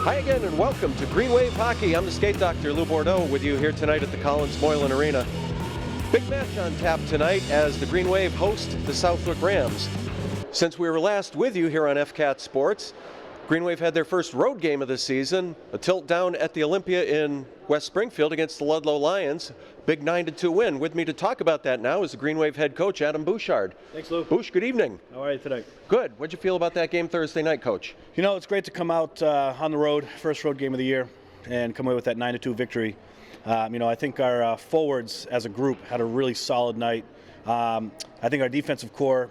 Hi again and welcome to Green Wave Hockey. I'm the skate doctor Lou Bordeaux with you here tonight at the Collins Moylan Arena. Big match on tap tonight as the Green Wave host the Southwick Rams. Since we were last with you here on FCAT Sports, Green Wave had their first road game of the season, a tilt down at the Olympia in West Springfield against the Ludlow Lions. Big 9-2 win. With me to talk about that now is the Green Wave head coach, Adam Bouchard. Thanks, Lou. Bouch, good evening. How are you today? Good. What'd you feel about that game Thursday night, Coach? You know, it's great to come out on the road, first road game of the year, and come away with that 9-2 victory. I think our forwards as a group had a really solid night. I think our defensive core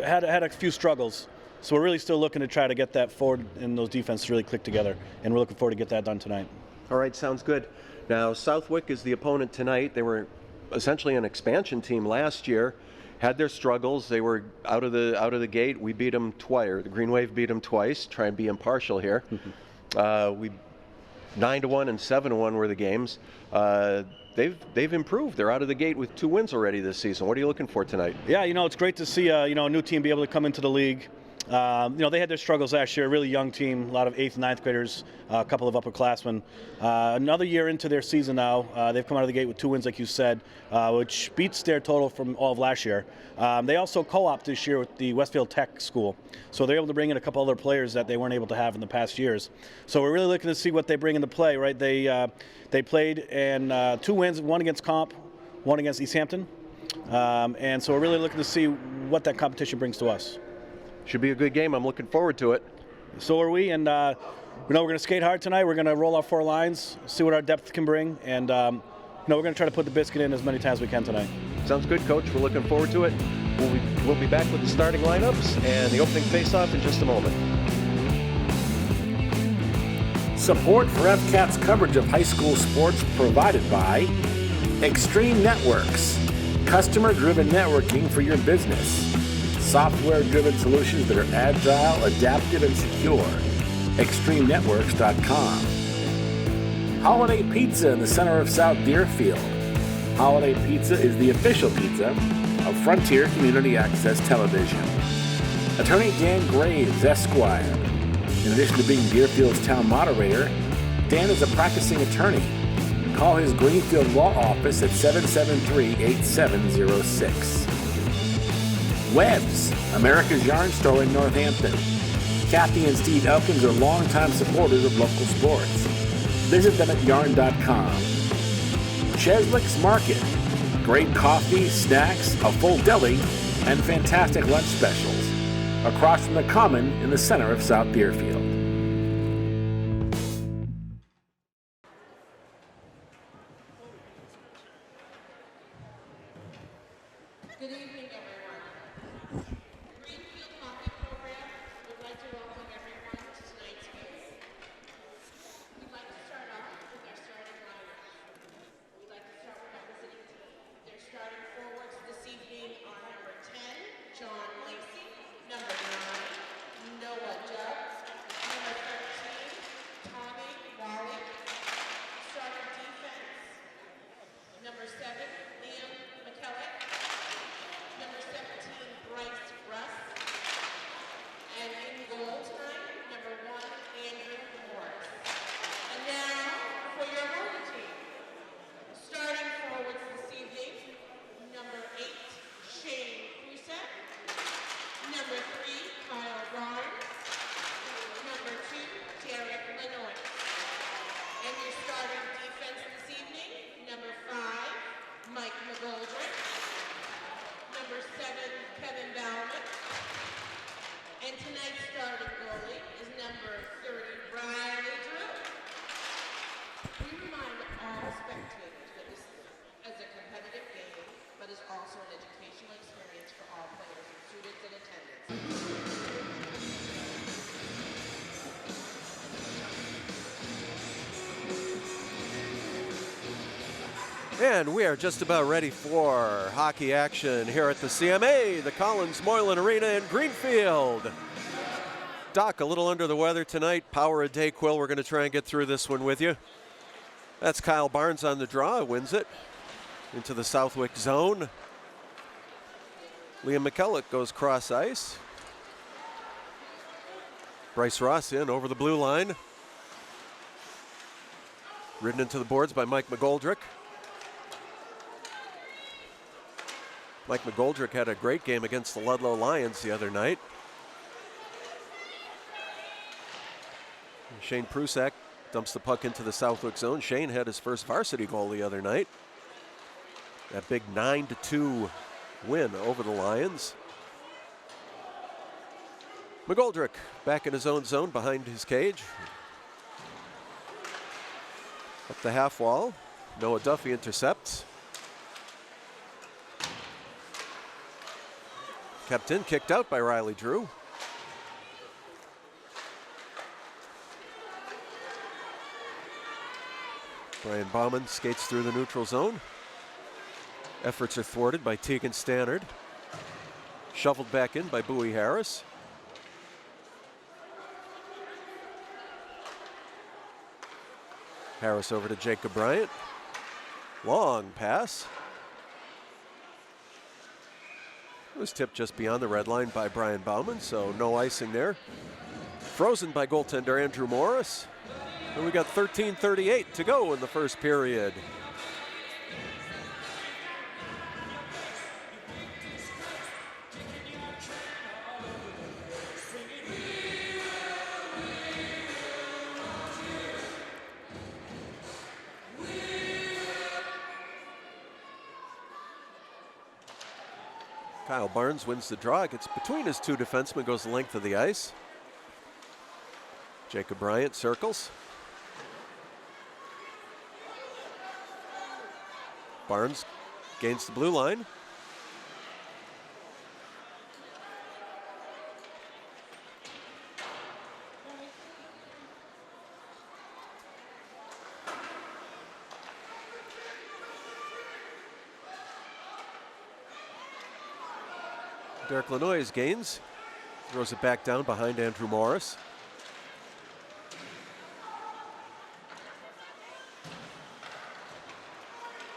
had a few struggles. So we're really still looking to try to get that forward and those defenses really click together, and we're looking forward to get that done tonight. All right, sounds good. Now, Southwick is the opponent tonight. They were essentially an expansion team last year, had their struggles. They were out of the gate. We beat them twice. The Green Wave beat them twice. Try and be impartial here. We 9-1 and 7-1 were the games. They've improved. They're out of the gate with 2 wins already this season. What are you looking for tonight? Yeah, it's great to see a new team be able to come into the league. They had their struggles last year, a really young team, a lot of 8th and 9th graders, a couple of upperclassmen. Another year into their season now, they've come out of the gate with 2 wins, like you said, which beats their total from all of last year. They also co-opted this year with the Westfield Tech School, so they're able to bring in a couple other players that they weren't able to have in the past years. So we're really looking to see what they bring into play, right? They played in 2 wins, 1 against Comp, 1 against East Hampton, and so we're really looking to see what that competition brings to us. Should be a good game. I'm looking forward to it. So are we, and we're going to skate hard tonight. We're going to roll our 4 lines, see what our depth can bring, and we're going to try to put the biscuit in as many times as we can tonight. Sounds good, Coach. We're looking forward to it. We'll be back with the starting lineups and the opening face-off in just a moment. Support for FCAT's coverage of high school sports provided by Extreme Networks, customer-driven networking for your business. Software-driven solutions that are agile, adaptive, and secure. ExtremeNetworks.com. Holiday Pizza in the center of South Deerfield. Holiday Pizza is the official pizza of Frontier Community Access Television. Attorney Dan Graves, Esquire. In addition to being Deerfield's town moderator, Dan is a practicing attorney. Call his Greenfield Law Office at 773-8706. Webb's, America's Yarn Store in Northampton. Kathy and Steve Elkins are longtime supporters of local sports. Visit them at yarn.com. Cheslick's Market. Great coffee, snacks, a full deli, and fantastic lunch specials. Across from the Common in the center of South Deerfield. Good evening, everyone. Greenfield Hockey Program would like to welcome everyone to tonight's game. We'd like to start off with our starting lineup. We'd like to start with our visiting team. Their starting forwards this evening are number 10, John Lacey, number 9, Noah Judd, number 13, Tommy Wally. Starting defense, number 7, Liam McKellick. Number 17, Bryce Russ. And in goal tonight, number 1, Andrew Morris. And now for your home team. Starting forwards this evening, number 8, Shane Cusack. Number 3, Kyle Barnes. Number 2, Derek Lenoy. And your starting defense this evening, number 5, Mike McGoldrick. Number 7, Kevin Bauman. And tonight's starting goalie is number 30, Riley Drew. We remind all spectators that this is a competitive game, but is also an educational experience for all players and students in attendance. And we are just about ready for hockey action here at the CMA, the Collins Moylan Arena in Greenfield. Doc, a little under the weather tonight. Power of Dayquil. We're going to try and get through this one with you. That's Kyle Barnes on the draw, wins it into the Southwick zone. Liam McKellick goes cross ice. Bryce Ross in over the blue line. Ridden into the boards by Mike McGoldrick. Mike McGoldrick had a great game against the Ludlow Lions the other night. Shane Prusak dumps the puck into the Southwick zone. Shane had his first varsity goal the other night. That big 9-2 win over the Lions. McGoldrick back in his own zone behind his cage. Up the half wall. Noah Duffy intercepts. Kept in, kicked out by Riley Drew. Brian Bauman skates through the neutral zone. Efforts are thwarted by Tegan Stannard. Shoveled back in by Bowie Harris. Harris over to Jacob Bryant. Long pass. It was tipped just beyond the red line by Brian Bauman, so no icing there. Frozen by goaltender Andrew Morris. And we got 13:38 to go in the first period. Kyle Barnes wins the draw. Gets between his two defensemen, goes the length of the ice. Jacob Bryant circles. Barnes gains the blue line. Derek Lanois gains, throws it back down behind Andrew Morris.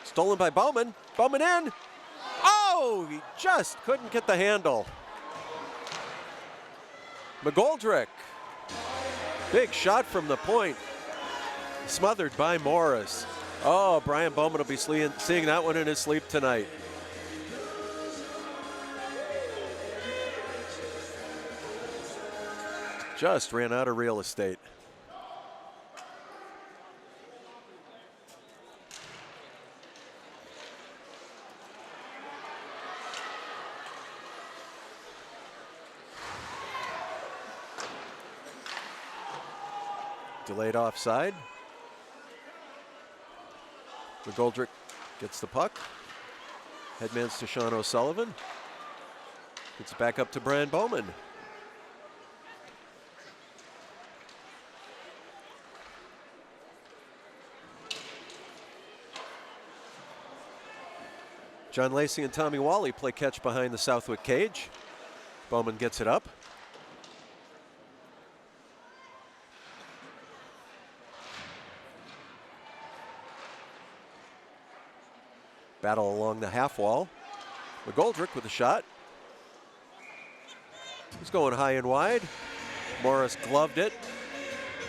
Stolen by Bowman. Bowman in. Oh, he just couldn't get the handle. McGoldrick. Big shot from the point. Smothered by Morris. Oh, Brian Bowman will be seeing that one in his sleep tonight. Just ran out of real estate. Delayed offside. McGoldrick gets the puck. Headman's to Sean O'Sullivan. Gets it back up to Brian Bowman. John Lacey and Tommy Wally play catch behind the Southwick cage. Bowman gets it up. Battle along the half wall. McGoldrick with a shot. He's going high and wide. Morris gloved it.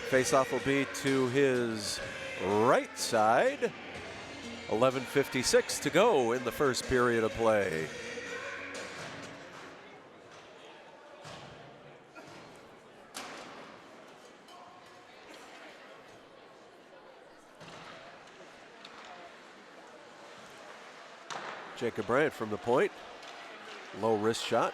Faceoff will be to his right side. 11:56 to go in the first period of play. Jacob Bryant from the point. Low wrist shot.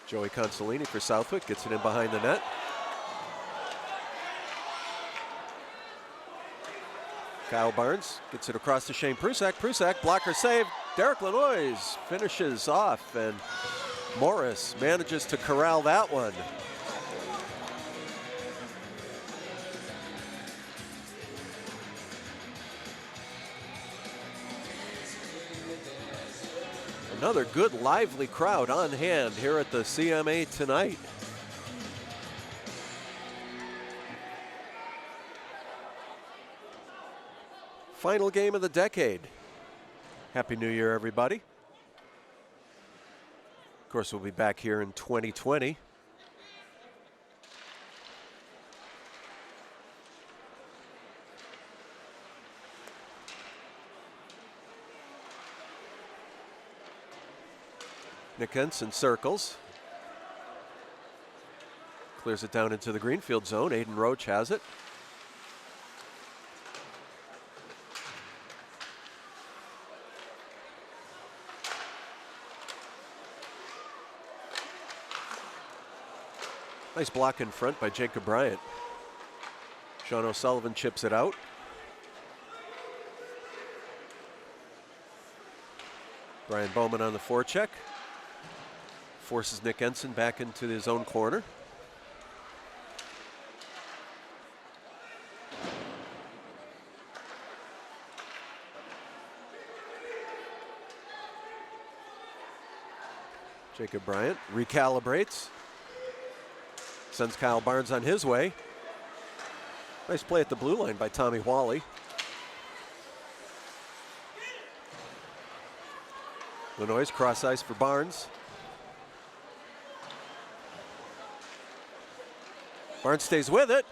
Joey Consolini for Southwick gets it in behind the net. Kyle Barnes gets it across to Shane Prusak. Prusak, blocker save. Derek Lanois finishes off, and Morris manages to corral that one. Another good, lively crowd on hand here at the CMA tonight. Final game of the decade. Happy New Year, everybody. Of course, we'll be back here in 2020 Nick Ensign circles. Clears it down into the Greenfield zone. Aiden Roach has it. Nice block in front by Jacob Bryant. Sean O'Sullivan chips it out. Brian Bowman on the forecheck. Forces Nick Ensign back into his own corner. Jacob Bryant recalibrates. Sends Kyle Barnes on his way. Nice play at the blue line by Tommy Wally. Lenoy's cross ice for Barnes. Barnes stays with it.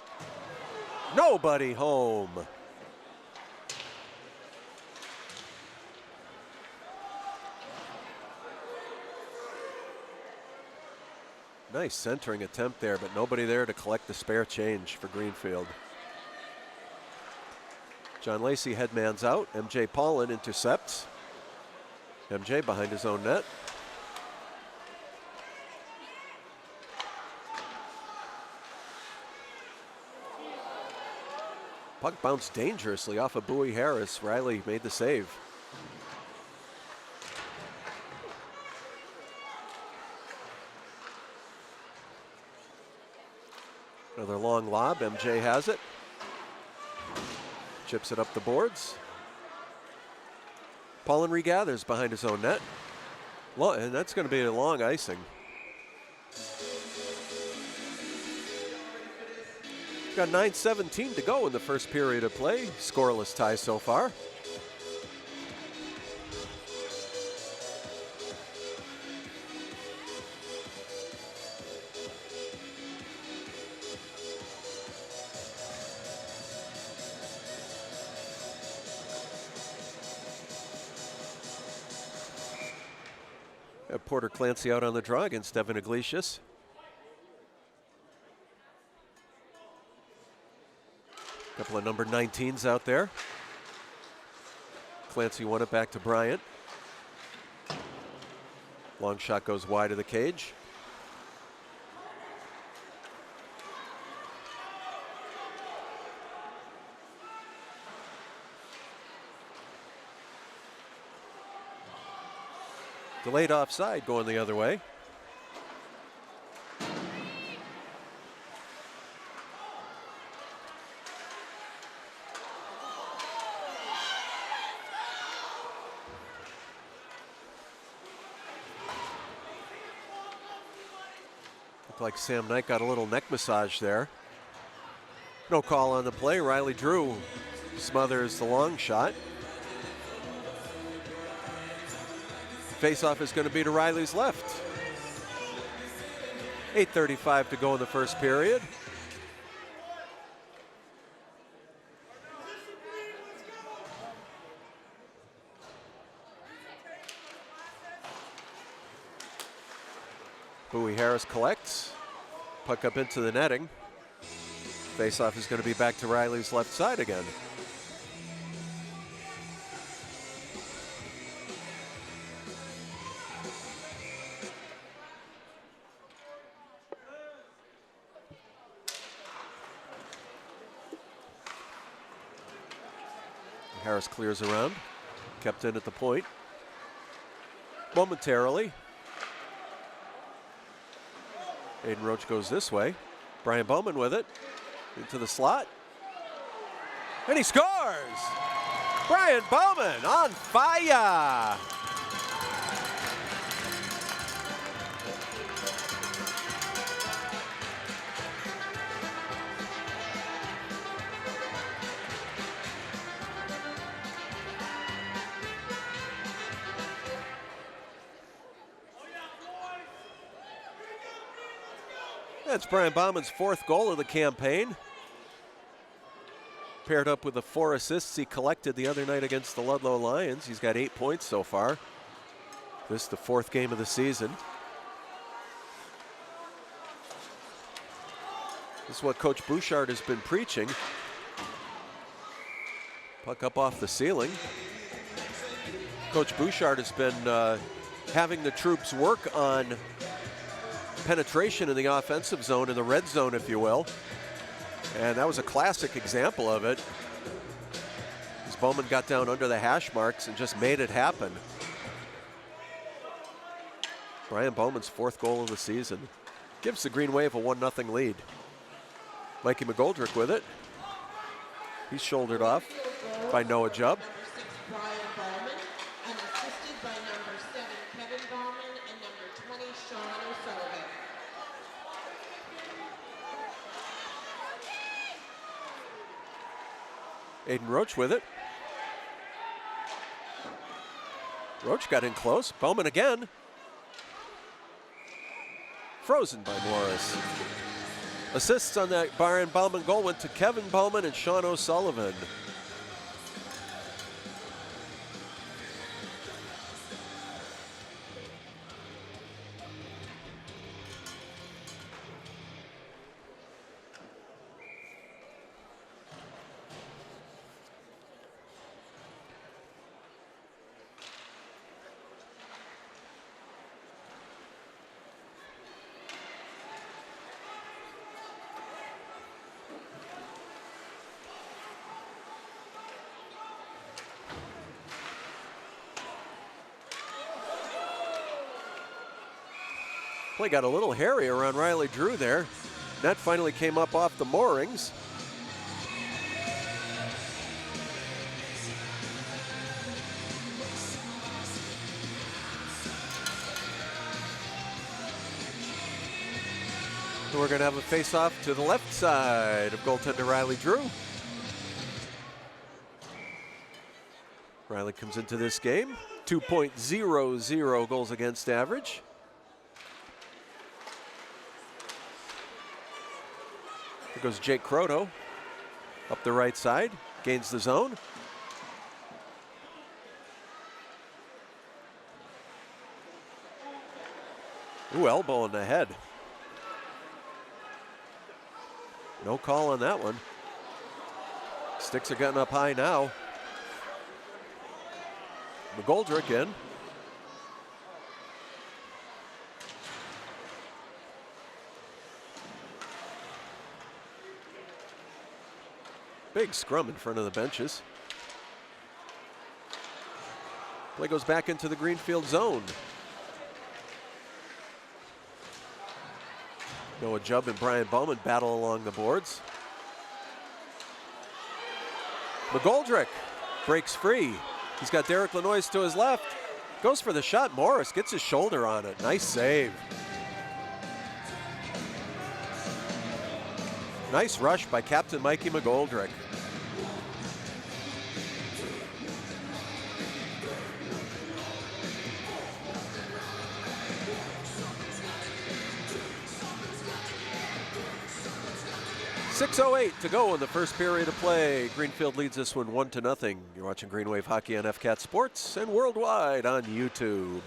Nobody home. Nice centering attempt there, but nobody there to collect the spare change for Greenfield. John Lacey headmans out. MJ Paulin intercepts. MJ behind his own net. Puck bounced dangerously off of Bowie Harris. Riley made the save. Another long lob. MJ has it. Chips it up the boards. Paulin regathers behind his own net. And that's going to be a long icing. Got 9:17 to go in the first period of play. Scoreless tie so far. Porter Clancy out on the draw against Evan Iglesias. Couple of number 19s out there. Clancy won it back to Bryant. Long shot goes wide of the cage. Delayed offside going the other way. Looked like Sam Knight got a little neck massage there. No call on the play. Riley Drew smothers the long shot. Faceoff is going to be to Riley's left. 8:35 to go in the first period. Bowie Harris collects. Puck up into the netting. Faceoff is going to be back to Riley's left side again. Harris clears around, kept in at the point. Momentarily. Aiden Roach goes this way. Brian Bowman with it, into the slot. And he scores! Brian Bowman on fire! That's Brian Bauman's fourth goal of the campaign. Paired up with the 4 assists he collected the other night against the Ludlow Lions. He's got 8 points so far. This is the 4th game of the season. This is what Coach Bouchard has been preaching. Puck up off the ceiling. Coach Bouchard has been having the troops work on penetration in the offensive zone, in the red zone, if you will. And that was a classic example of it. As Bowman got down under the hash marks and just made it happen. Brian Bowman's 4th goal of the season gives the Green Wave a 1-0 lead. Mikey McGoldrick with it. He's shouldered off by Noah Jubb. Number 6, Brian Bowman, and assisted by number 7, Kevin Bowman, and number 20, Sean O'Sullivan. Aiden Roach with it. Roach got in close. Bowman again. Frozen by Morris. Assists on that Brian Bowman goal went to Kevin Bowman and Sean O'Sullivan. Play got a little hairy around Riley Drew there. Net finally came up off the moorings. We're going to have a face-off to the left side of goaltender Riley Drew. Riley comes into this game, 2.00 goals against average. Here goes Jake Croto up the right side, gains the zone. Ooh, elbow in the head. No call on that one. Sticks are getting up high now. McGoldrick in. Big scrum in front of the benches. Play goes back into the Greenfield zone. Noah Jubb and Brian Bowman battle along the boards. McGoldrick breaks free. He's got Derek Lanois to his left. Goes for the shot. Morris gets his shoulder on it. Nice save. Nice rush by Captain Mikey McGoldrick. .608 to go in the first period of play. Greenfield leads this one 1-0. You're watching Green Wave Hockey on FCAT Sports and worldwide on YouTube.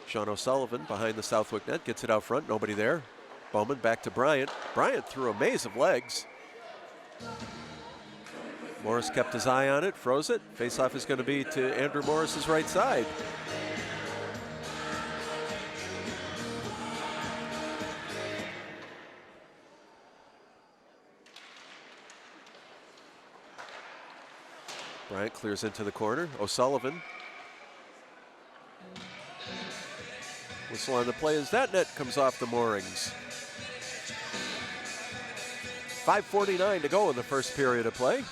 Sean O'Sullivan behind the Southwick net, gets it out front, nobody there. Bowman back to Bryant. Bryant through a maze of legs. Morris kept his eye on it, froze it. Faceoff is going to be to Andrew Morris's right side. Bryant clears into the corner. O'Sullivan. Whistle on the play as that net comes off the moorings. 5:49 to go in the first period of play.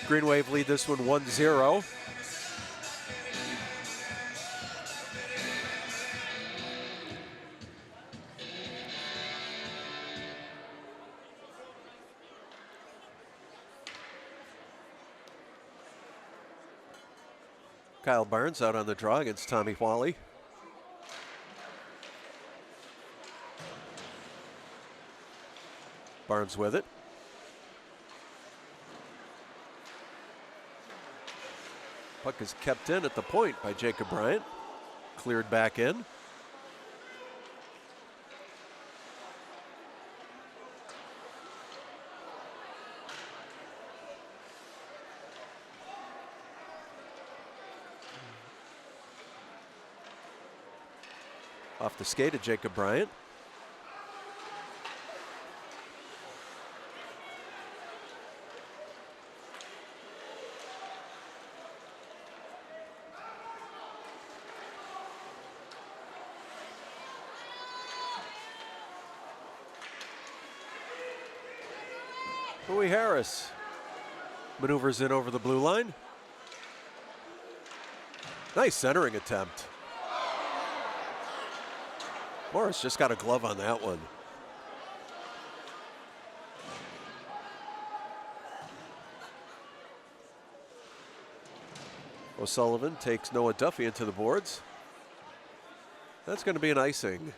Green Wave lead this one 1-0. Kyle Barnes out on the draw against Tommy Whalley. Barnes with it. Puck is kept in at the point by Jacob Bryant. Cleared back in. Off the skate of Jacob Bryant. Bowie Harris maneuvers in over the blue line. Nice centering attempt. Morris just got a glove on that one. O'Sullivan takes Noah Duffy into the boards. That's going to be an icing.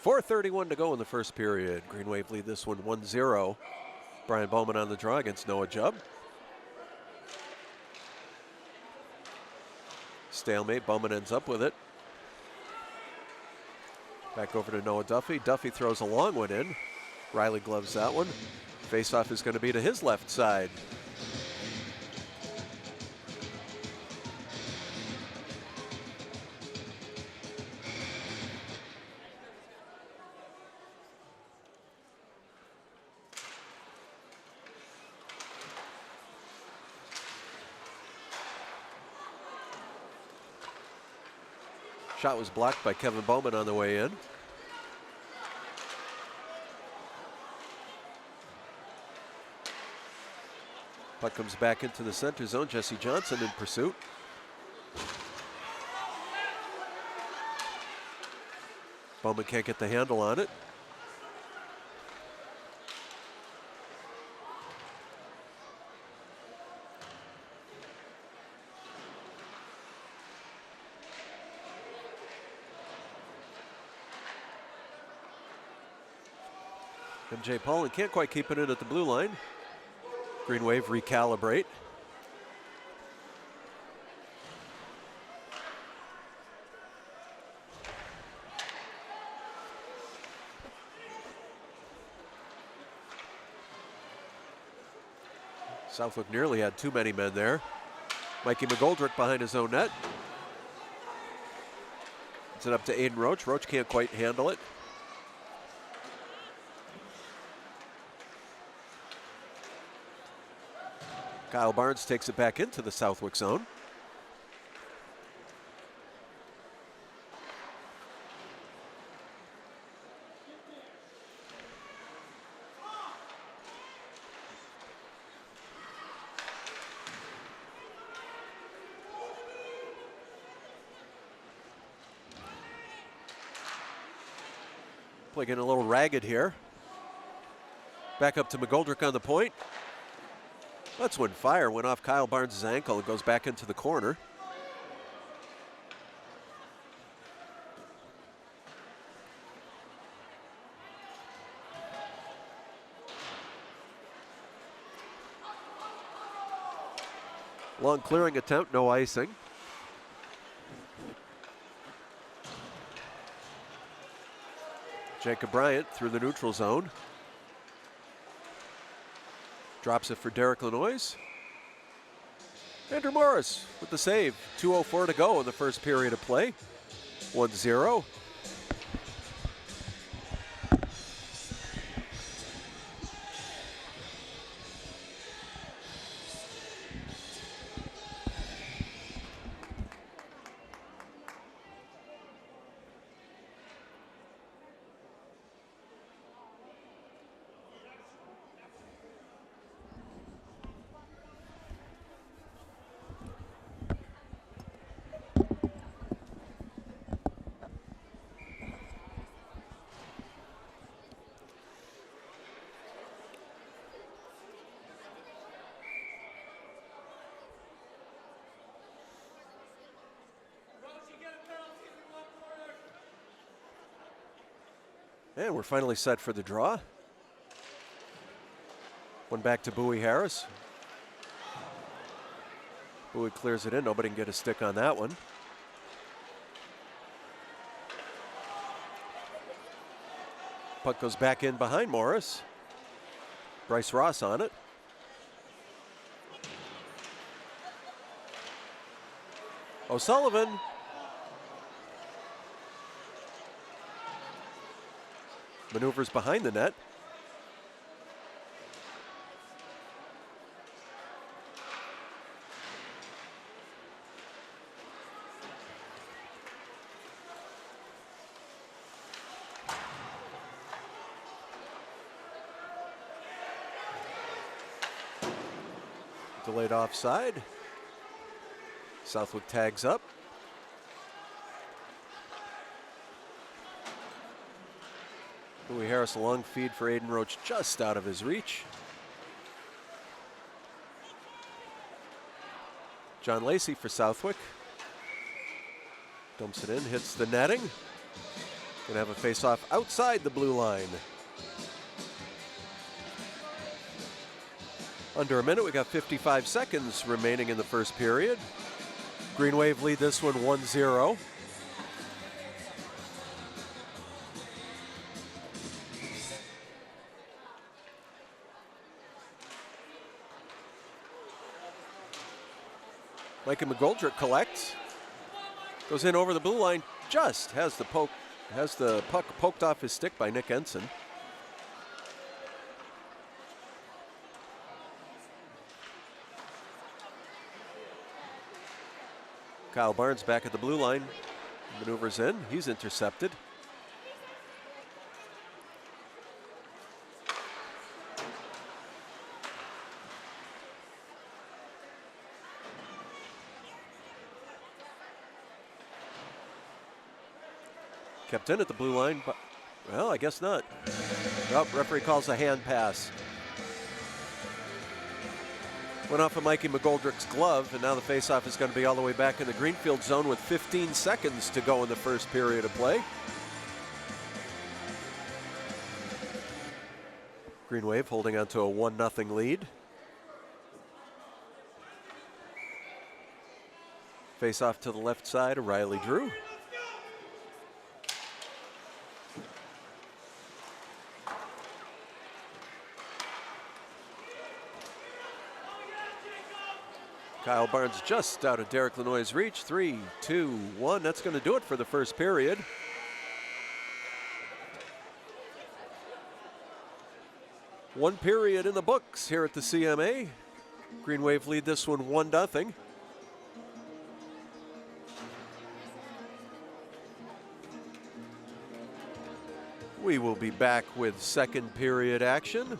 .4:31 to go in the first period. Green Wave lead this one 1-0. Brian Bowman on the draw against Noah Jubb. Stalemate, Bowman ends up with it. Back over to Noah Duffy. Duffy throws a long one in. Riley gloves that one. Faceoff is going to be to his left side. Shot was blocked by Kevin Bowman on the way in. Puck comes back into the center zone. Jesse Johnson in pursuit. Bowman can't get the handle on it. MJ Paulin can't quite keep it in at the blue line. Green Wave recalibrate. Southwick nearly had too many men there. Mikey McGoldrick behind his own net. It's it up to Aiden Roach. Roach can't quite handle it. Kyle Barnes takes it back into the Southwick zone. Play getting a little ragged here. Back up to McGoldrick on the point. That's when fire went off Kyle Barnes' ankle and goes back into the corner. Long clearing attempt, no icing. Jacob Bryant through the neutral zone. Drops it for Derek Lanois. Andrew Morris with the save. 2:04 to go in the first period of play. 1-0. And we're finally set for the draw. One back to Bowie Harris. Bowie clears it in. Nobody can get a stick on that one. Puck goes back in behind Morris. Bryce Ross on it. O'Sullivan. Maneuvers behind the net. Delayed offside. Southwick tags up. Bowie Harris, a long feed for Aiden Roach, just out of his reach. John Lacey for Southwick. Dumps it in, hits the netting. Gonna have a face-off outside the blue line. Under a minute, we got 55 seconds remaining in the first period. Green Wave lead this one 1-0. Micah McGoldrick collects. Goes in over the blue line, just has the puck poked off his stick by Nick Ensign. Kyle Barnes back at the blue line, maneuvers in, he's intercepted. Kept in at the blue line, but, well, I guess not. Oh, referee calls a hand pass. Went off of Mikey McGoldrick's glove, and now the faceoff is going to be all the way back in the Greenfield zone with 15 seconds to go in the first period of play. Green Wave holding on to a 1-0 lead. Faceoff to the left side of Riley Drew. Kyle Barnes just out of Derek Lanoy's reach. 3, 2, 1. That's going to do it for the first period. One period in the books here at the CMA. Green Wave lead this one 1-0. We will be back with second period action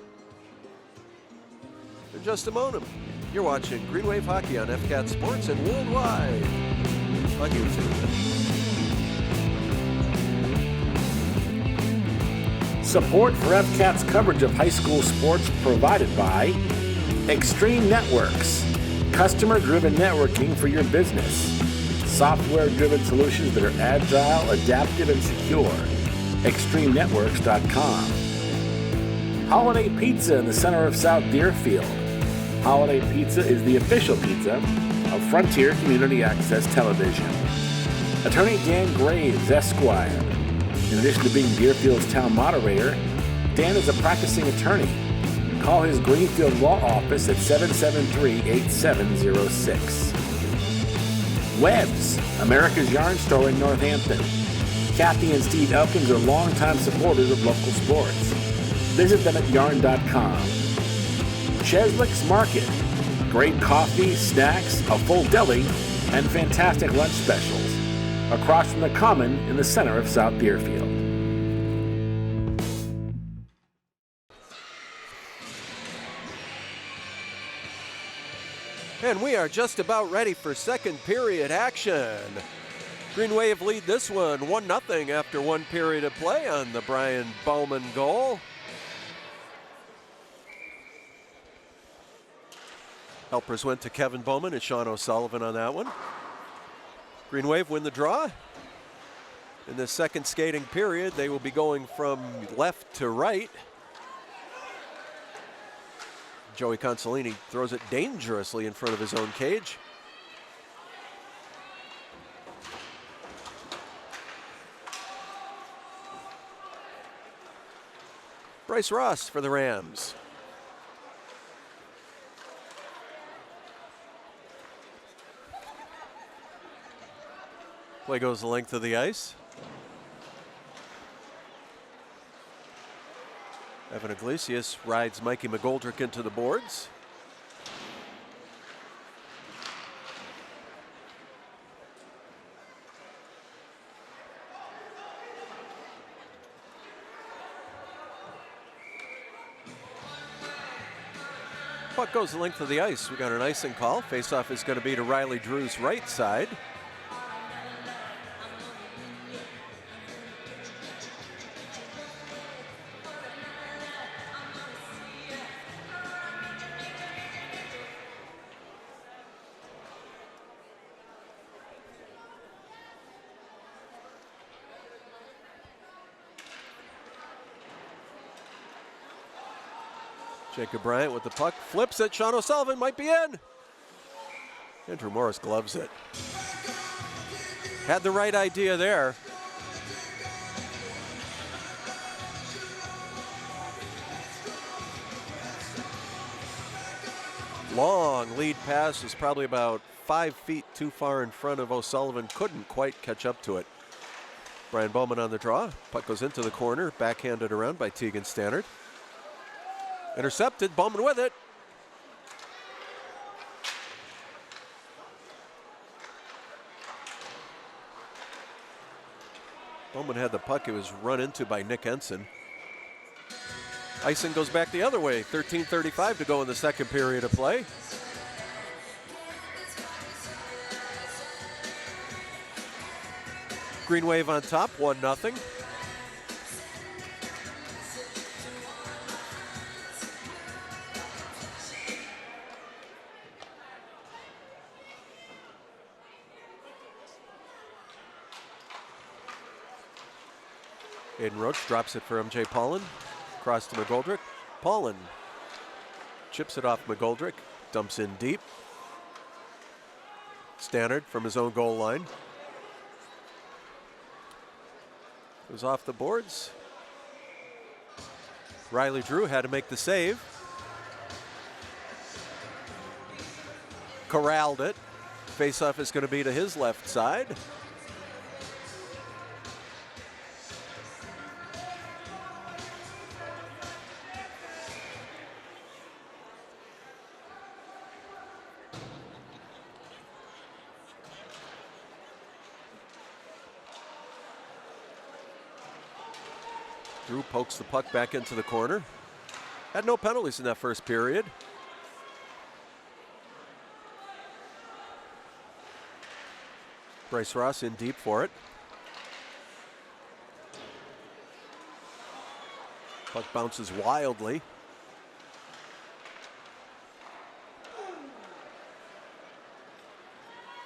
in just a moment. You're watching Green Wave Hockey on FCAT Sports and worldwide on YouTube. Support for FCAT's coverage of high school sports provided by Extreme Networks, customer-driven networking for your business. Software-driven solutions that are agile, adaptive, and secure. ExtremeNetworks.com. Holiday Pizza in the center of South Deerfield. Holiday Pizza is the official pizza of Frontier Community Access Television. Attorney Dan Graves, Esquire. In addition to being Deerfield's town moderator, Dan is a practicing attorney. Call his Greenfield Law Office at 773-8706. Webb's, America's Yarn Store in Northampton. Kathy and Steve Elkins are longtime supporters of local sports. Visit them at yarn.com. Cheslick's Market. Great coffee, snacks, a full deli, and fantastic lunch specials. Across from the Common in the center of South Deerfield. And we are just about ready for second period action. Green Wave lead this one 1-0 after one period of play on the Brian Bowman goal. Helpers went to Kevin Bowman and Sean O'Sullivan on that one. Green Wave win the draw. In the second skating period, they will be going from left to right. Joey Consolini throws it dangerously in front of his own cage. Bryce Ross for the Rams. Play goes the length of the ice. Evan Iglesias rides Mikey McGoldrick into the boards. Puck goes the length of the ice. We got an icing call. Faceoff is going to be to Riley Drew's right side. Jacob Bryant with the puck, flips it, Sean O'Sullivan might be in. Andrew Morris gloves it. Had the right idea there. Long lead pass is probably about 5 feet too far in front of O'Sullivan. Couldn't quite catch up to it. Brian Bowman on the draw. Puck goes into the corner, backhanded around by Tegan Stannard. Intercepted, Bowman with it. Bowman had the puck. It was run into by Nick Ensign. Icing goes back the other way. 13:35 to go in the second period of play. Green Wave on top, 1-0. Aiden Roach drops it for MJ Paulin. Across to McGoldrick. Paulin chips it off McGoldrick. Dumps in deep. Stannard from his own goal line. Goes off the boards. Riley Drew had to make the save. Corralled it. Faceoff is going to be to his left side. Drew pokes the puck back into the corner. Had no penalties in that first period. Bryce Ross in deep for it. Puck bounces wildly.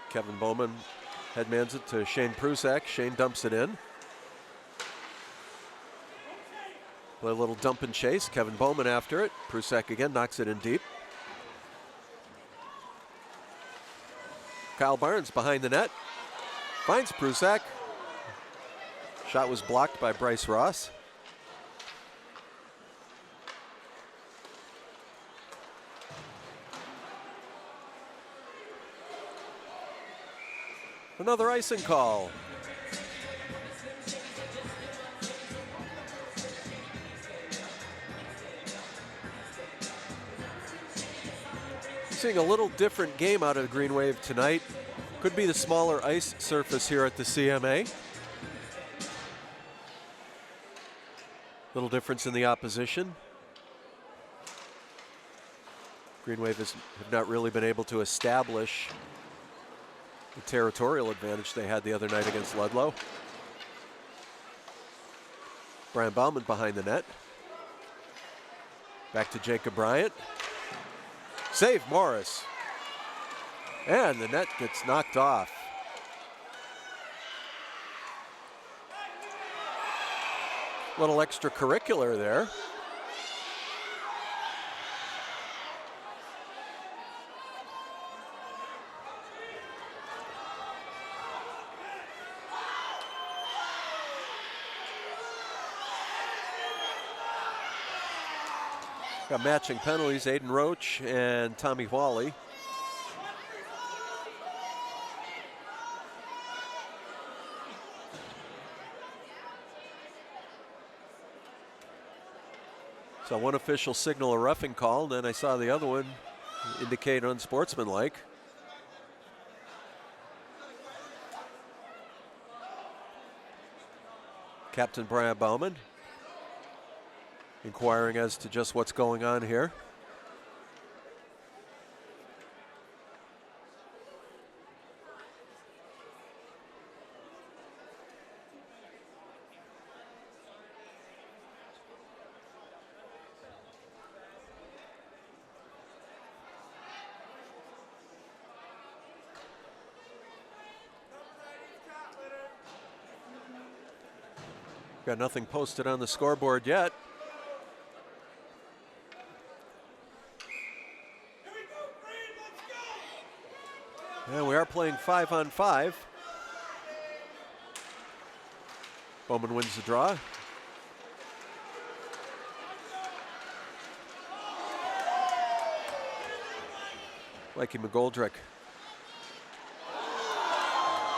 Kevin Bowman headmans it to Shane Prusak. Shane dumps it in. A little dump and chase. Kevin Bowman after it. Prusak again knocks it in deep. Kyle Barnes behind the net. Finds Prusak. Shot was blocked by Bryce Ross. Another icing call. Seeing a little different game out of the Green Wave tonight. Could be the smaller ice surface here at the CMA. Little difference in the opposition. Green Wave have not really been able to establish the territorial advantage they had the other night against Ludlow. Brian Bauman behind the net. Back to Jacob Bryant. Save Morris. And the net gets knocked off. Little extracurricular there. Got matching penalties, Aiden Roach and Tommy Wally. So one official signal a roughing call, and then I saw the other one indicate unsportsmanlike. Captain Brian Bauman inquiring as to just what's going on here. Got nothing posted on the scoreboard yet. And we are playing 5-on-5. Bowman wins the draw. Mikey McGoldrick.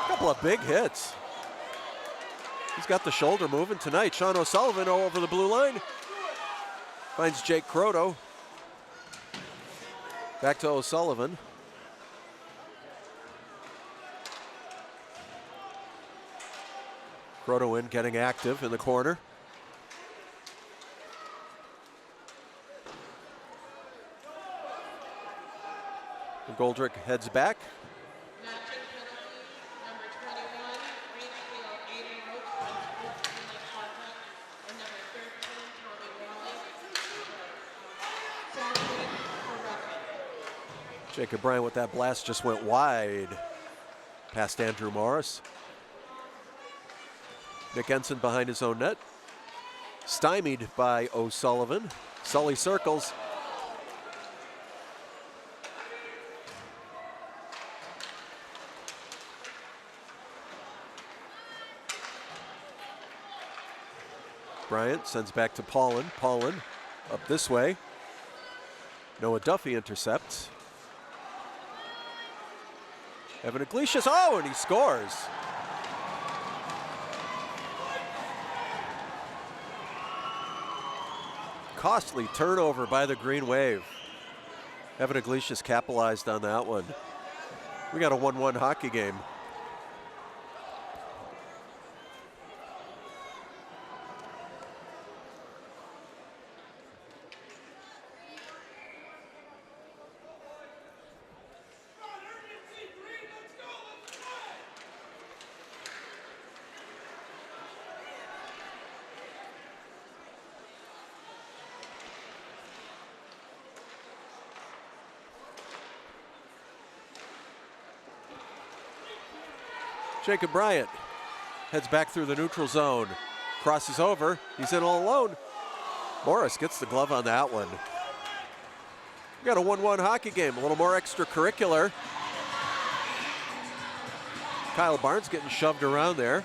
Couple of big hits. He's got the shoulder moving tonight. Sean O'Sullivan over the blue line. Finds Jake Croto. Back to O'Sullivan. Croto in, getting active in the corner. McGoldrick heads back. Matching penalty, number 21, Greenfield, Aiden Roach, Southwick, and number 13, Tommy Wally, Southwick for roughing. Jacob Bryant with that blast just went wide past Andrew Morris. Nick Ensign behind his own net. Stymied by O'Sullivan. Sully circles. Bryant sends back to Paulin. Paulin up this way. Noah Duffy intercepts. Evan Iglesias, oh, and he scores. Costly turnover by the Green Wave. Evan Iglesias capitalized on that one. We got a 1-1 hockey game. Jacob Bryant heads back through the neutral zone, crosses over, he's in all alone. Morris gets the glove on that one. We got a 1-1 hockey game, a little more extracurricular. Kyle Barnes getting shoved around there.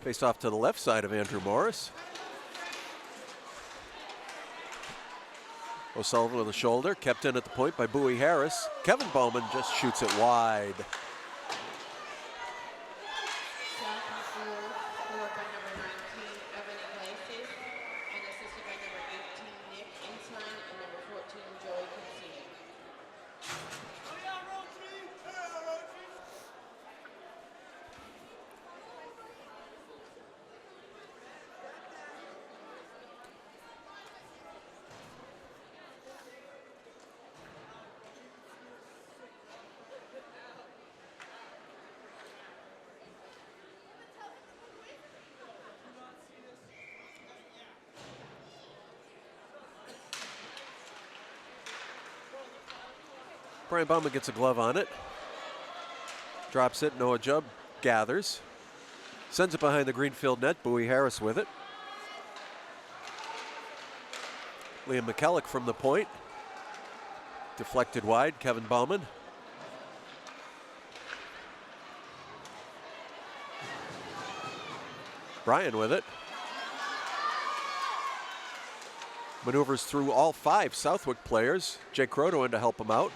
Faced off to the left side of Andrew Morris. O'Sullivan with a shoulder, kept in at the point by Bowie Harris. Kevin Bowman just shoots it wide. Scored by number 19, Evan Iglesias, and assisted by number 18, Nick Ensign, and number 14, Joey Consini. Brian Bauman gets a glove on it. Drops it. Noah Jubb gathers. Sends it behind the Greenfield net. Bowie Harris with it. Liam McKellick from the point. Deflected wide. Kevin Bauman. Brian with it. Maneuvers through all 5 Southwick players. Jake Croto in to help him out.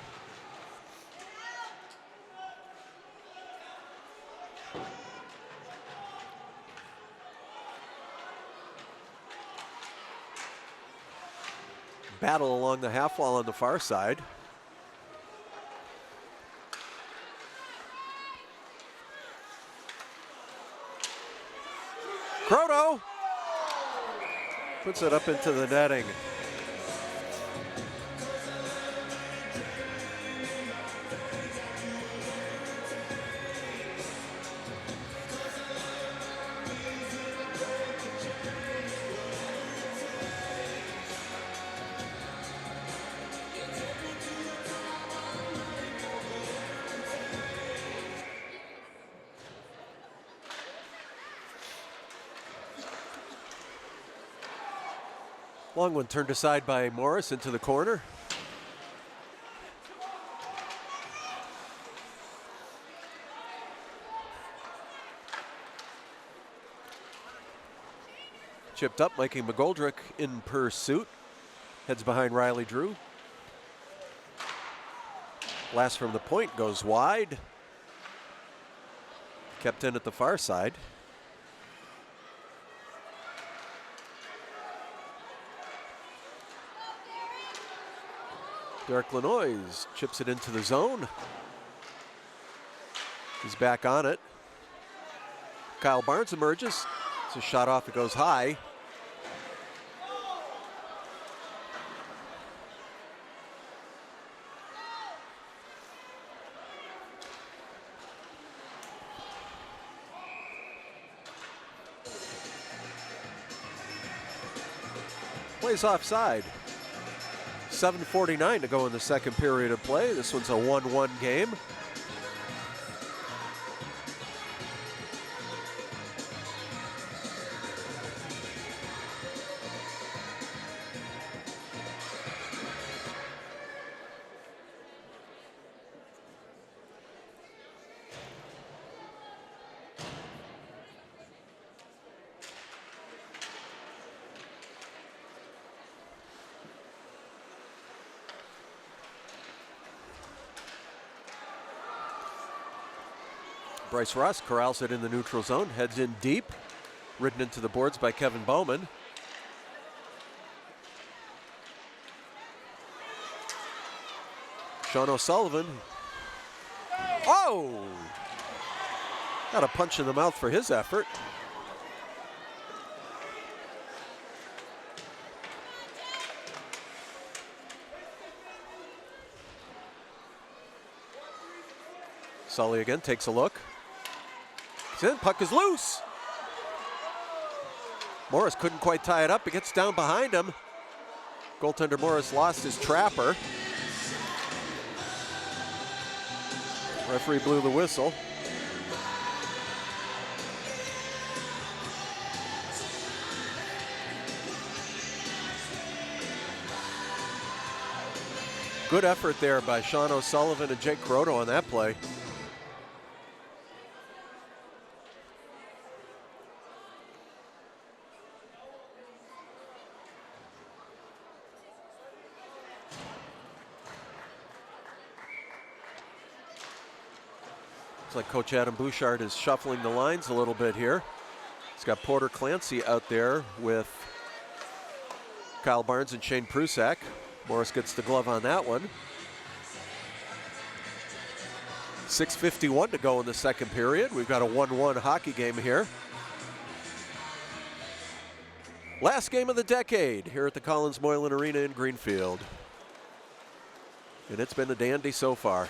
Battle along the half wall on the far side. Croto puts it up into the netting. Long one turned aside by Morris into the corner. Chipped up, Mikey McGoldrick in pursuit. Heads behind Riley Drew. Last from the point goes wide. Kept in at the far side. Derek Lanois chips it into the zone. He's back on it. Kyle Barnes emerges. It's a shot off, it goes high. Plays offside. 7:49 to go in the second period of play. This one's a 1-1 game. Bryce Ross corrals it in the neutral zone, heads in deep, ridden into the boards by Kevin Bauman. Sean O'Sullivan. Oh! Got a punch in the mouth for his effort. Sully again takes a look. Puck is loose. Morris couldn't quite tie it up. It gets down behind him. Goaltender Morris lost his trapper. Referee blew the whistle. Good effort there by Sean O'Sullivan and Jake Croto on that play. Like Coach Adam Bouchard is shuffling the lines a little bit here. He's got Porter Clancy out there with Kyle Barnes and Shane Prusak. Morris gets the glove on that one. 6:51 to go in the second period. We've got a 1-1 hockey game here. Last game of the decade here at the Collins Moylan Arena in Greenfield. And it's been a dandy so far.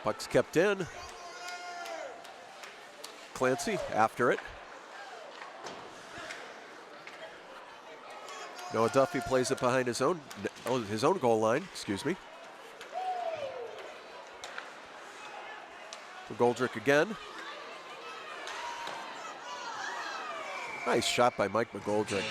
Puck's kept in. Clancy after it. Noah Duffy plays it behind his own goal line, excuse me. McGoldrick again. Nice shot by Mike McGoldrick.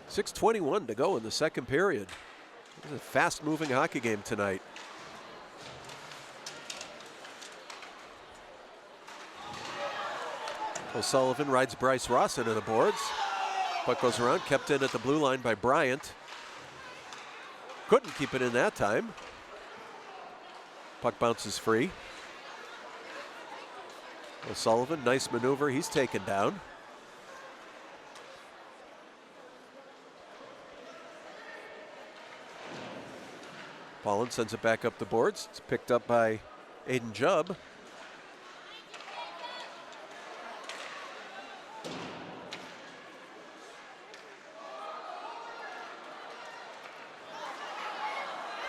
.6:21 to go in the second period. It's a fast-moving hockey game tonight. O'Sullivan rides Bryce Ross into the boards. Puck goes around, kept in at the blue line by Bryant. Couldn't keep it in that time. Puck bounces free. O'Sullivan, nice maneuver, he's taken down. Paulin sends it back up the boards. It's picked up by Aiden Jubb.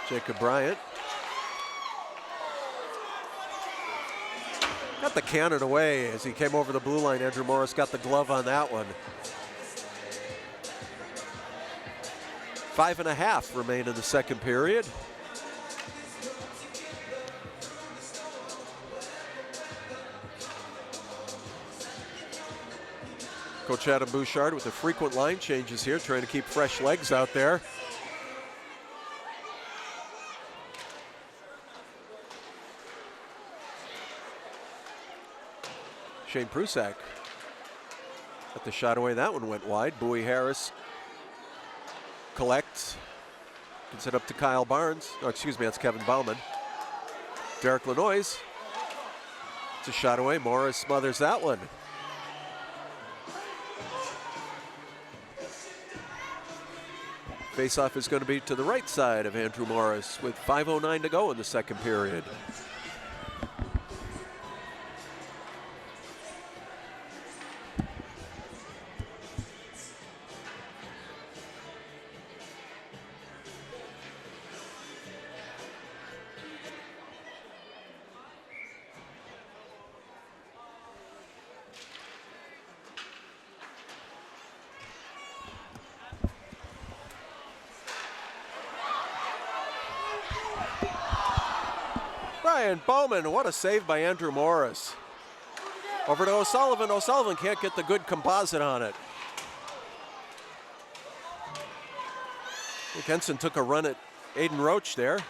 Jacob Bryant. Got the cannon away as he came over the blue line. Andrew Morris got the glove on that one. 5.5 remain in the second period. Coach Adam Bouchard with the frequent line changes here, trying to keep fresh legs out there. Shane Prusak got the shot away. That one went wide. Bowie Harris collects. Gets it up to Kyle Barnes. Oh, excuse me, that's Kevin Bauman. Derek Lanois. It's a shot away. Morris smothers that one. Faceoff is going to be to the right side of Andrew Morris with 5:09 to go in the second period. Brian Bowman, what a save by Andrew Morris. Over to O'Sullivan. O'Sullivan can't get the good composite on it. Henson took a run at Aiden Roach there.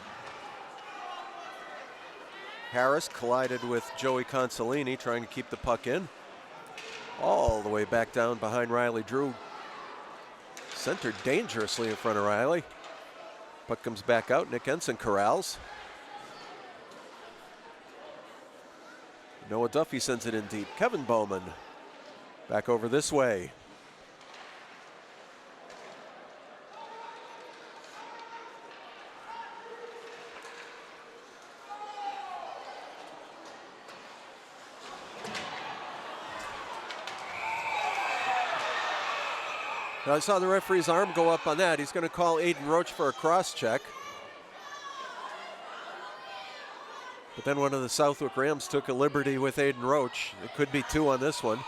Harris collided with Joey Consolini, trying to keep the puck in. All the way back down behind Riley Drew. Centered dangerously in front of Riley. Puck comes back out. Nick Henson corrals. Noah Duffy sends it in deep. Kevin Bowman back over this way. Now I saw the referee's arm go up on that. He's going to call Aiden Roach for a cross check. But then one of the Southwick Rams took a liberty with Aiden Roach. It could be two on this one.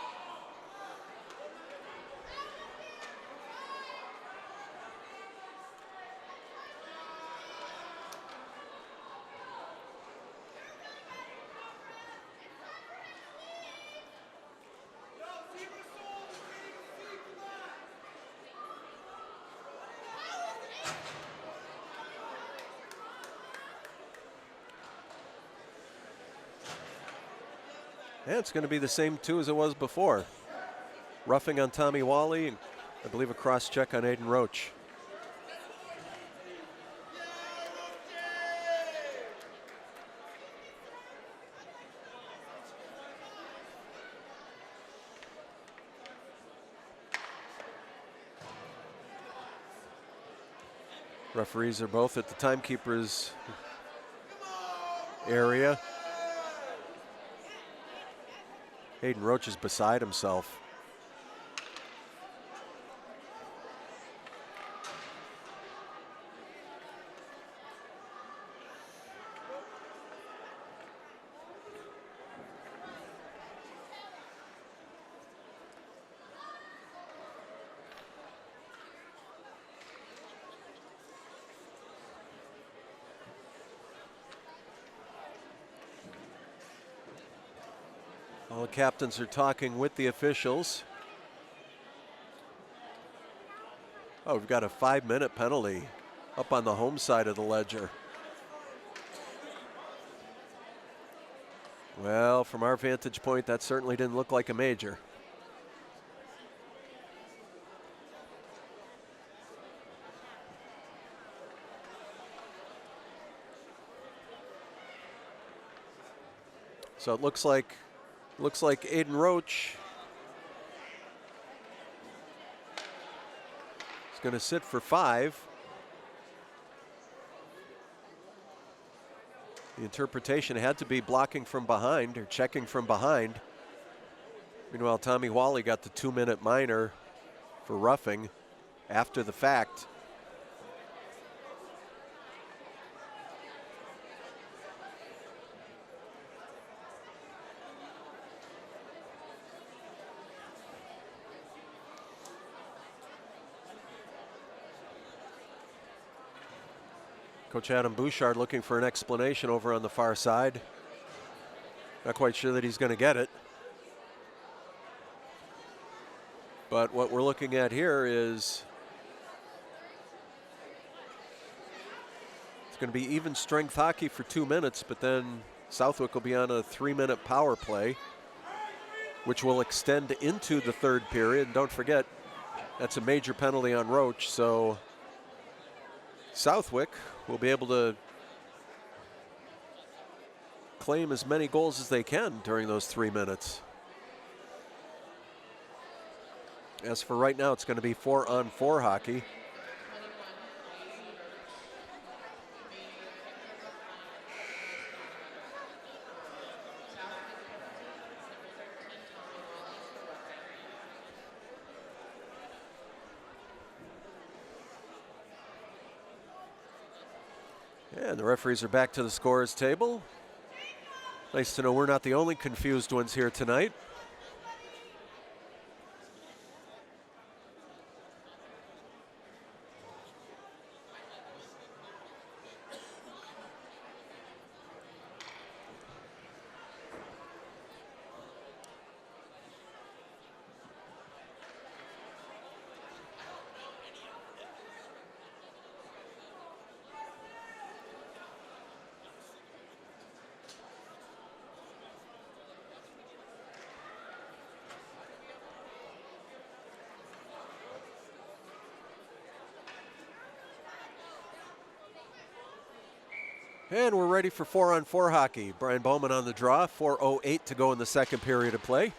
Yeah, it's going to be the same two as it was before. Roughing on Tommy Wally, and I believe a cross check on Aiden Roach. Referees are both at the timekeeper's area. Hayden Roach is beside himself. All the captains are talking with the officials. Oh, we've got a 5-minute penalty up on the home side of the ledger. Well, from our vantage point, that certainly didn't look like a major. So it looks like Aiden Roach is going to sit for 5. The interpretation had to be blocking from behind or checking from behind. Meanwhile, Tommy Wally got the 2-minute minor for roughing after the fact. Coach Adam Bouchard looking for an explanation over on the far side. Not quite sure that he's going to get it. But what we're looking at here is it's going to be even strength hockey for 2 minutes, but then Southwick will be on a 3-minute power play, which will extend into the third period. And don't forget, that's a major penalty on Roach, so Southwick will be able to claim as many goals as they can during those 3 minutes. As for right now, it's going to be 4-on-4 hockey. And the referees are back to the scorer's table. Nice to know we're not the only confused ones here tonight. And we're ready for 4-on-4 hockey. Brian Bowman on the draw, 4:08 to go in the second period of play.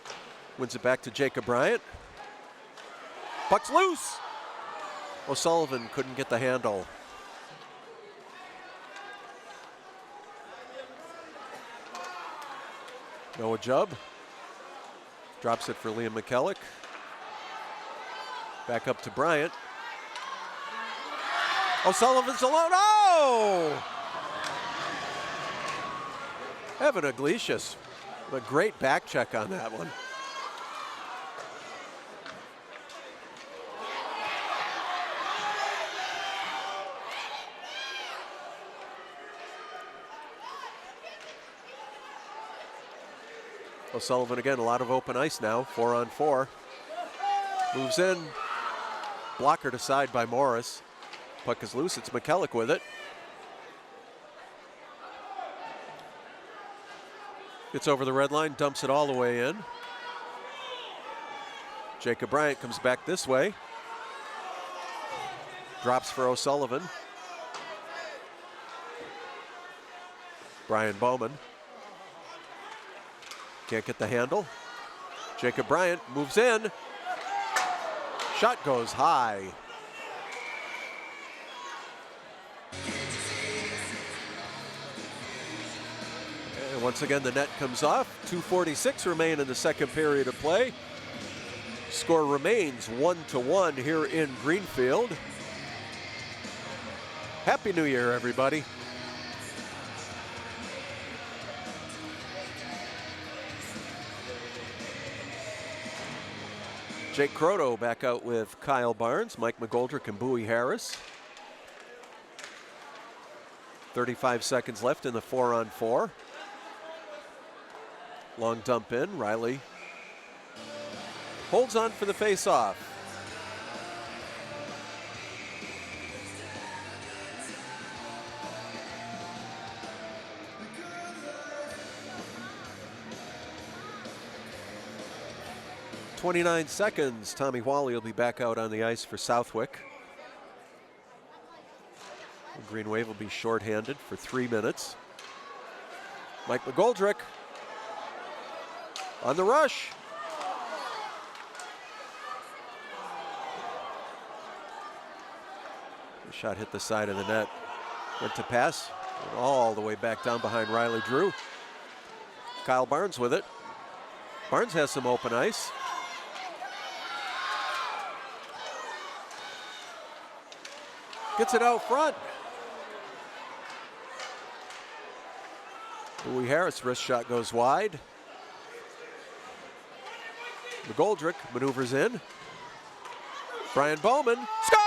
Wins it back to Jacob Bryant. Puck's loose. O'Sullivan couldn't get the handle. Noah Jubb drops it for Liam McKellick. Back up to Bryant. O'Sullivan's alone. Oh! Evan Iglesias, a great back check on that one. O'Sullivan again, a lot of open ice now, 4-on-4. Moves in, blockered aside by Morris. Puck is loose, it's McKellick with it. Gets over the red line, dumps it all the way in. Jacob Bryant comes back this way. Drops for O'Sullivan. Brian Bowman. Can't get the handle. Jacob Bryant moves in. Shot goes high. And once again, the net comes off. 2:46 remain in the second period of play. Score remains 1-1 here in Greenfield. Happy New Year, everybody. Jake Croto back out with Kyle Barnes, Mike McGoldrick, and Bowie Harris. 35 seconds left in the 4-on-4. Long dump in. Riley holds on for the face-off. .29 seconds. Tommy Whalley will be back out on the ice for Southwick. The Green Wave will be shorthanded for 3 minutes. Mike McGoldrick on the rush. The shot hit the side of the net. Went to pass. Went all the way back down behind Riley Drew. Kyle Barnes with it. Barnes has some open ice. Gets it out front. Bowie Harris, wrist shot goes wide. McGoldrick maneuvers in. Brian Bowman, score!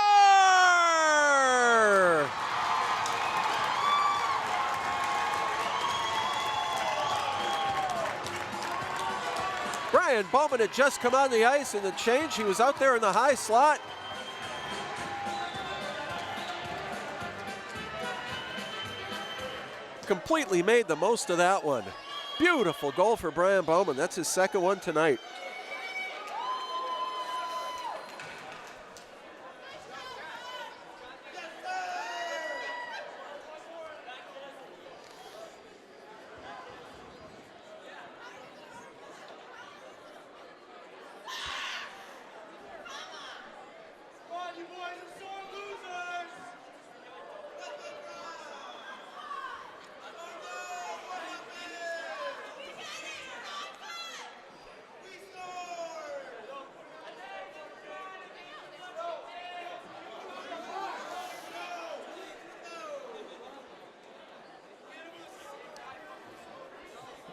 Brian Bowman had just come on the ice in the change. He was out there in the high slot. Completely made the most of that one. Beautiful goal for Brian Bowman. That's his second one tonight.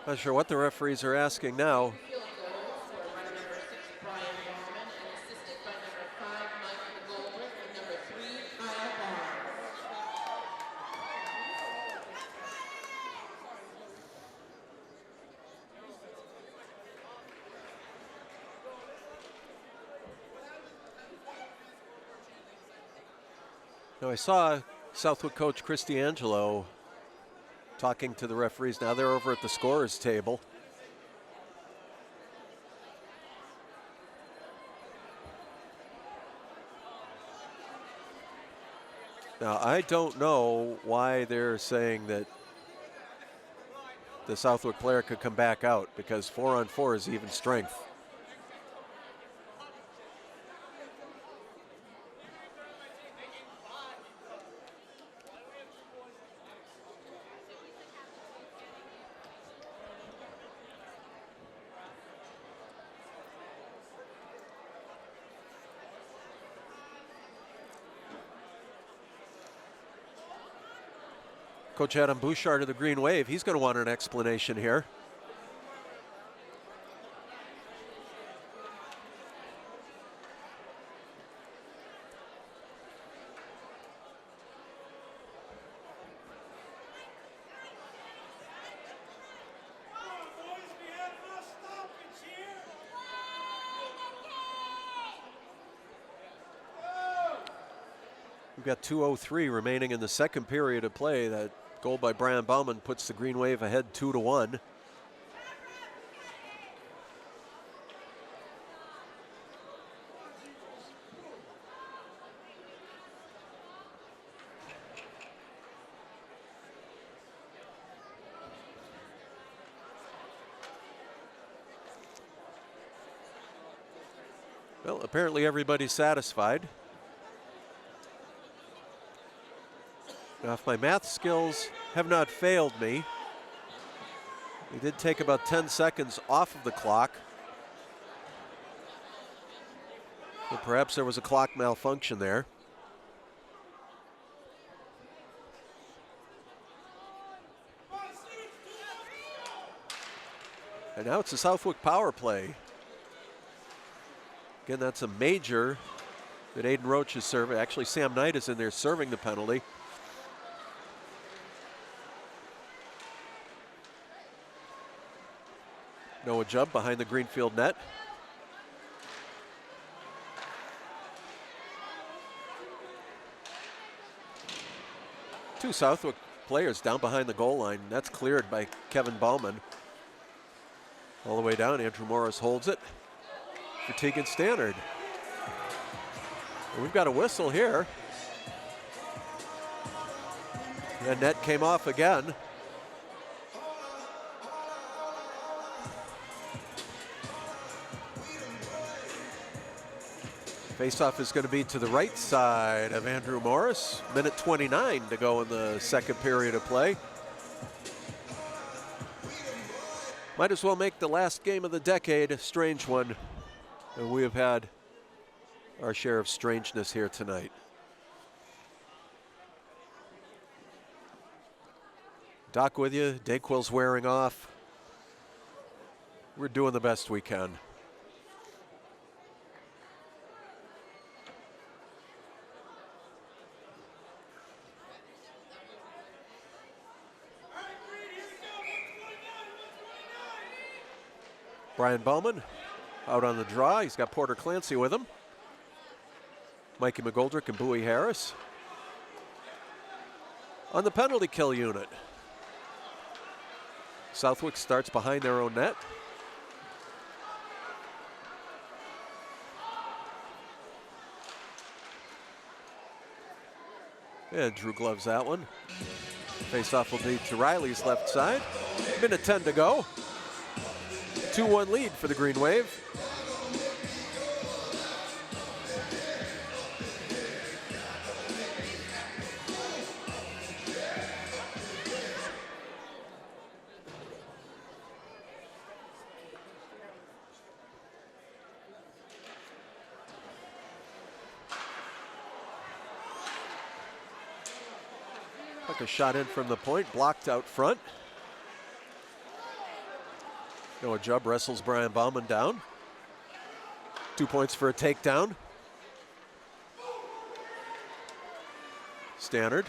Not sure what the referees are asking now. Now I saw Southwick coach Chris D'Angelo talking to the referees. Now they're over at the scorer's table. Now I don't know why they're saying that the Southwick player could come back out, because 4-on-4 is even strength. Coach Adam Bouchard of the Green Wave, he's going to want an explanation here. We've got 2:03 remaining in the second period of play. That goal by Brian Bauman puts the Green Wave ahead 2-1. Well, apparently everybody's satisfied. Now, if my math skills have not failed me, He did take about 10 seconds off of the clock. But perhaps there was a clock malfunction there. And now it's a Southwick power play. Again, that's a major that Aiden Roach is serving. Actually, Sam Knight is in there serving the penalty. Noah Jubb behind the Greenfield net. Two Southwick players down behind the goal line. That's cleared by Kevin Bauman. All the way down, Andrew Morris holds it for Tegan Stannard. We've got a whistle here. And net came off again. Faceoff is going to be to the right side of Andrew Morris. Minute 29 to go in the second period of play. Might as well make the last game of the decade a strange one. And we have had our share of strangeness here tonight. Doc with you, Dayquil's wearing off. We're doing the best we can. Brian Bowman out on the draw. He's got Porter Clancy with him. Mikey McGoldrick and Bowie Harris on the penalty kill unit. Southwick starts behind their own net. And Drew gloves that one. Face-off will be to Riley's left side. Minute 10 to go. 2-1 lead for the Green Wave. Like a shot in from the point, blocked out front. Noah Jubb wrestles Brian Bauman down. 2 points for a takedown. Stannard.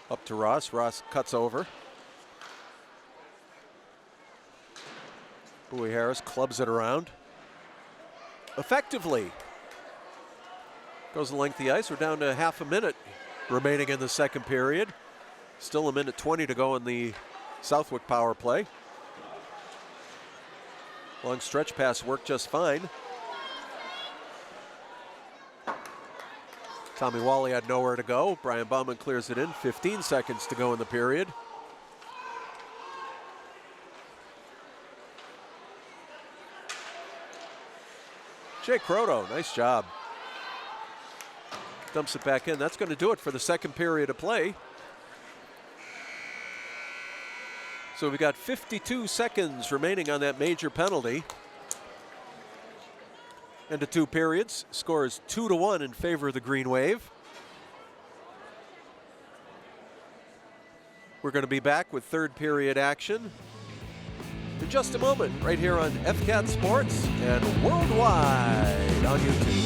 Up to Ross. Ross cuts over. Bowie Harris clubs it around. Effectively. Goes the length of the ice. We're down to half a minute remaining in the second period. Still a minute 20 to go in the Southwick power play. Long stretch pass worked just fine. Tommy Wally had nowhere to go. Brian Bauman clears it in. 15 seconds to go in the period. Jay Croto, nice job. Dumps it back in. That's going to do it for the second period of play. So we got 52 seconds remaining on that major penalty. Into 2 periods. Score is 2-1 in favor of the Green Wave. We're going to be back with third period action in just a moment, right here on FCAT Sports and worldwide on YouTube.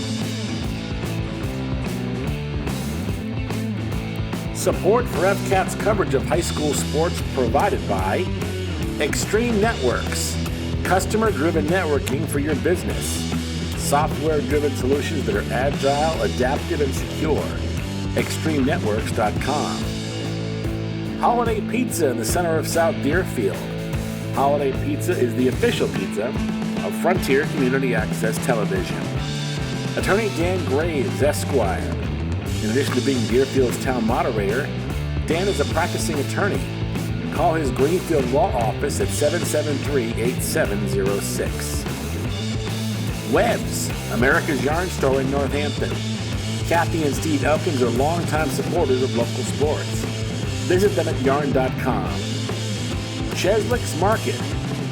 Support for FCAT's coverage of high school sports provided by Extreme Networks, customer-driven networking for your business. Software-driven solutions that are agile, adaptive, and secure. ExtremeNetworks.com. Holiday Pizza in the center of South Deerfield. Holiday Pizza is the official pizza of Frontier Community Access Television. Attorney Dan Graves, Esquire. In addition to being Deerfield's town moderator, Dan is a practicing attorney. Call his Greenfield law office at 773-8706. Webb's, America's yarn store in Northampton. Kathy and Steve Elkins are longtime supporters of local sports. Visit them at yarn.com. Cheswick's Market.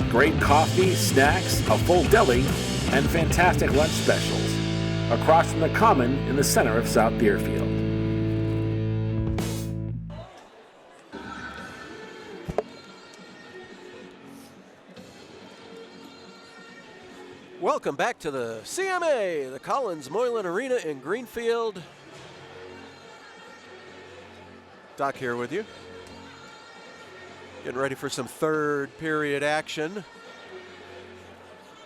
Great coffee, snacks, a full deli, and fantastic lunch specials. Across from the Common in the center of South Deerfield. Welcome back to the CMA, the Collins Moylan Arena in Greenfield. Doc here with you. Getting ready for some third period action.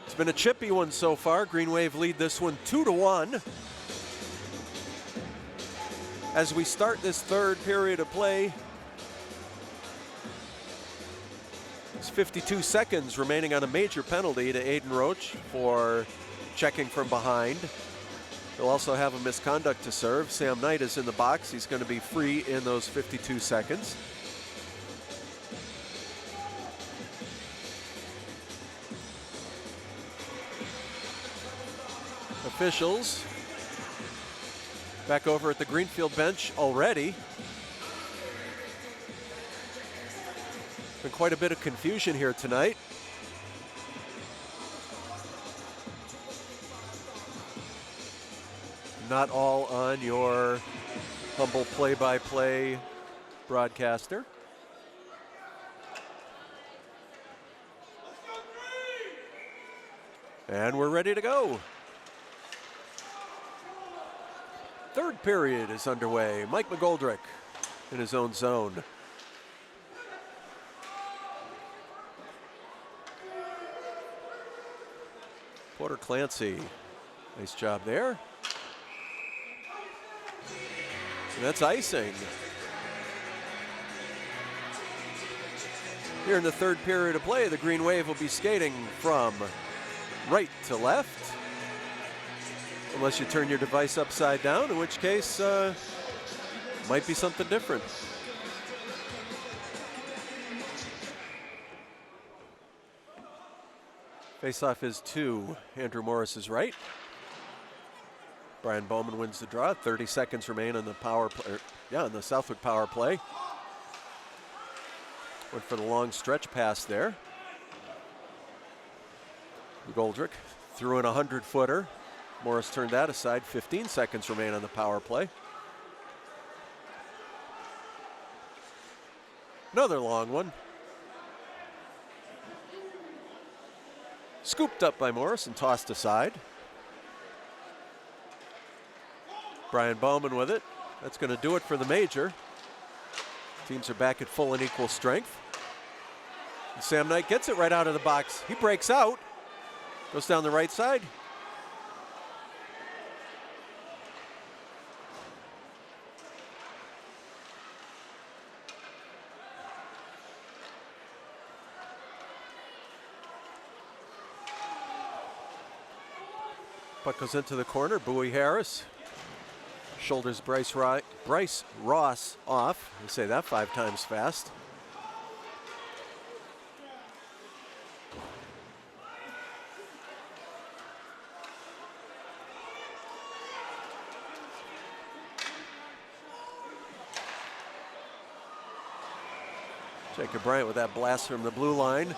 It's been a chippy one so far. Green Wave lead this one 2-1. As we start this third period of play, it's 52 seconds remaining on a major penalty to Aiden Roach for checking from behind. They'll also have a misconduct to serve. Sam Knight is in the box. He's going to be free in those 52 seconds. Officials back over at the Greenfield bench already. Been quite a bit of confusion here tonight. Not all on your humble play-by-play broadcaster. And we're ready to go. Third period is underway. Mike McGoldrick in his own zone. Porter Clancy, nice job there. And that's icing. Here in the third period of play, the Green Wave will be skating from right to left. Unless you turn your device upside down, in which case, might be something different. Face-off is to Andrew Morris's right. Brian Bowman wins the draw. 30 seconds remain on the power play. On the Southwick power play. Went for the long stretch pass there. McGoldrick threw in a 100-footer. Morris turned that aside. 15 seconds remain on the power play. Another long one. Scooped up by Morris and tossed aside. Brian Bowman with it. That's going to do it for the major. Teams are back at full and equal strength. And Sam Knight gets it right out of the box. He breaks out. Goes down the right side. Puck goes into the corner. Bowie Harris shoulders Bryce Ross off. I say that 5 times fast. Jacob Bryant with that blast from the blue line.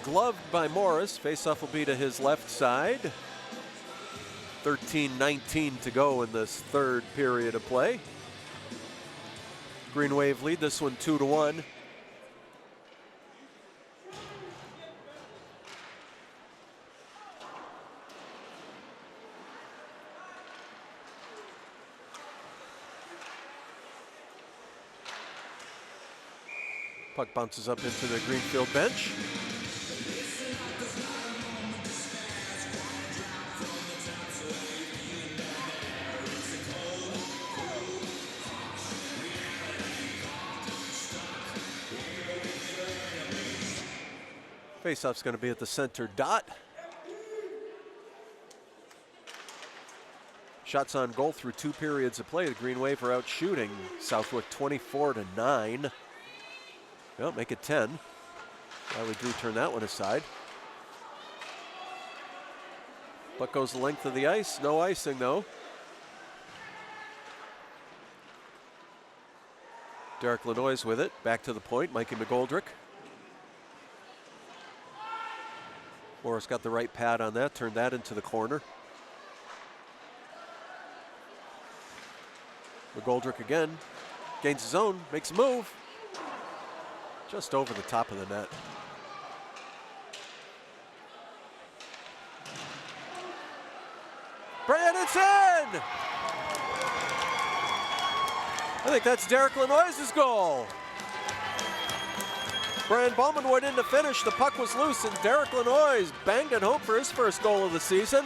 Gloved by Morris. Faceoff will be to his left side. 13:19 to go in this third period of play. Green Wave lead this one 2-1. Puck bounces up into the Greenfield bench. Faceoff's going to be at the center dot. Shots on goal through 2 periods of play. The Green Wave are out shooting Southwick 24-9. Well, make it 10. Riley Drew turned that one aside. Puck goes the length of the ice. No icing though. Derek Lanois with it. Back to the point, Mikey McGoldrick. Morris got the right pad on that, turned that into the corner. McGoldrick again, gains his own, makes a move. Just over the top of the net. Brandon's in! I think that's Derek Lanois' goal. Brian Bowman went in to finish. The puck was loose, and Derek Lanois banged it home for his first goal of the season.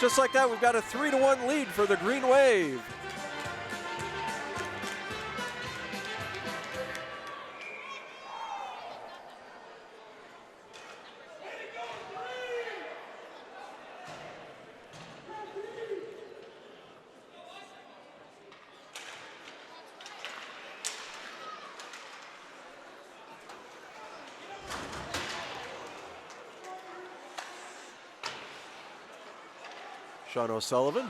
Just like that, we've got a 3-1 lead for the Green Wave. Sean O'Sullivan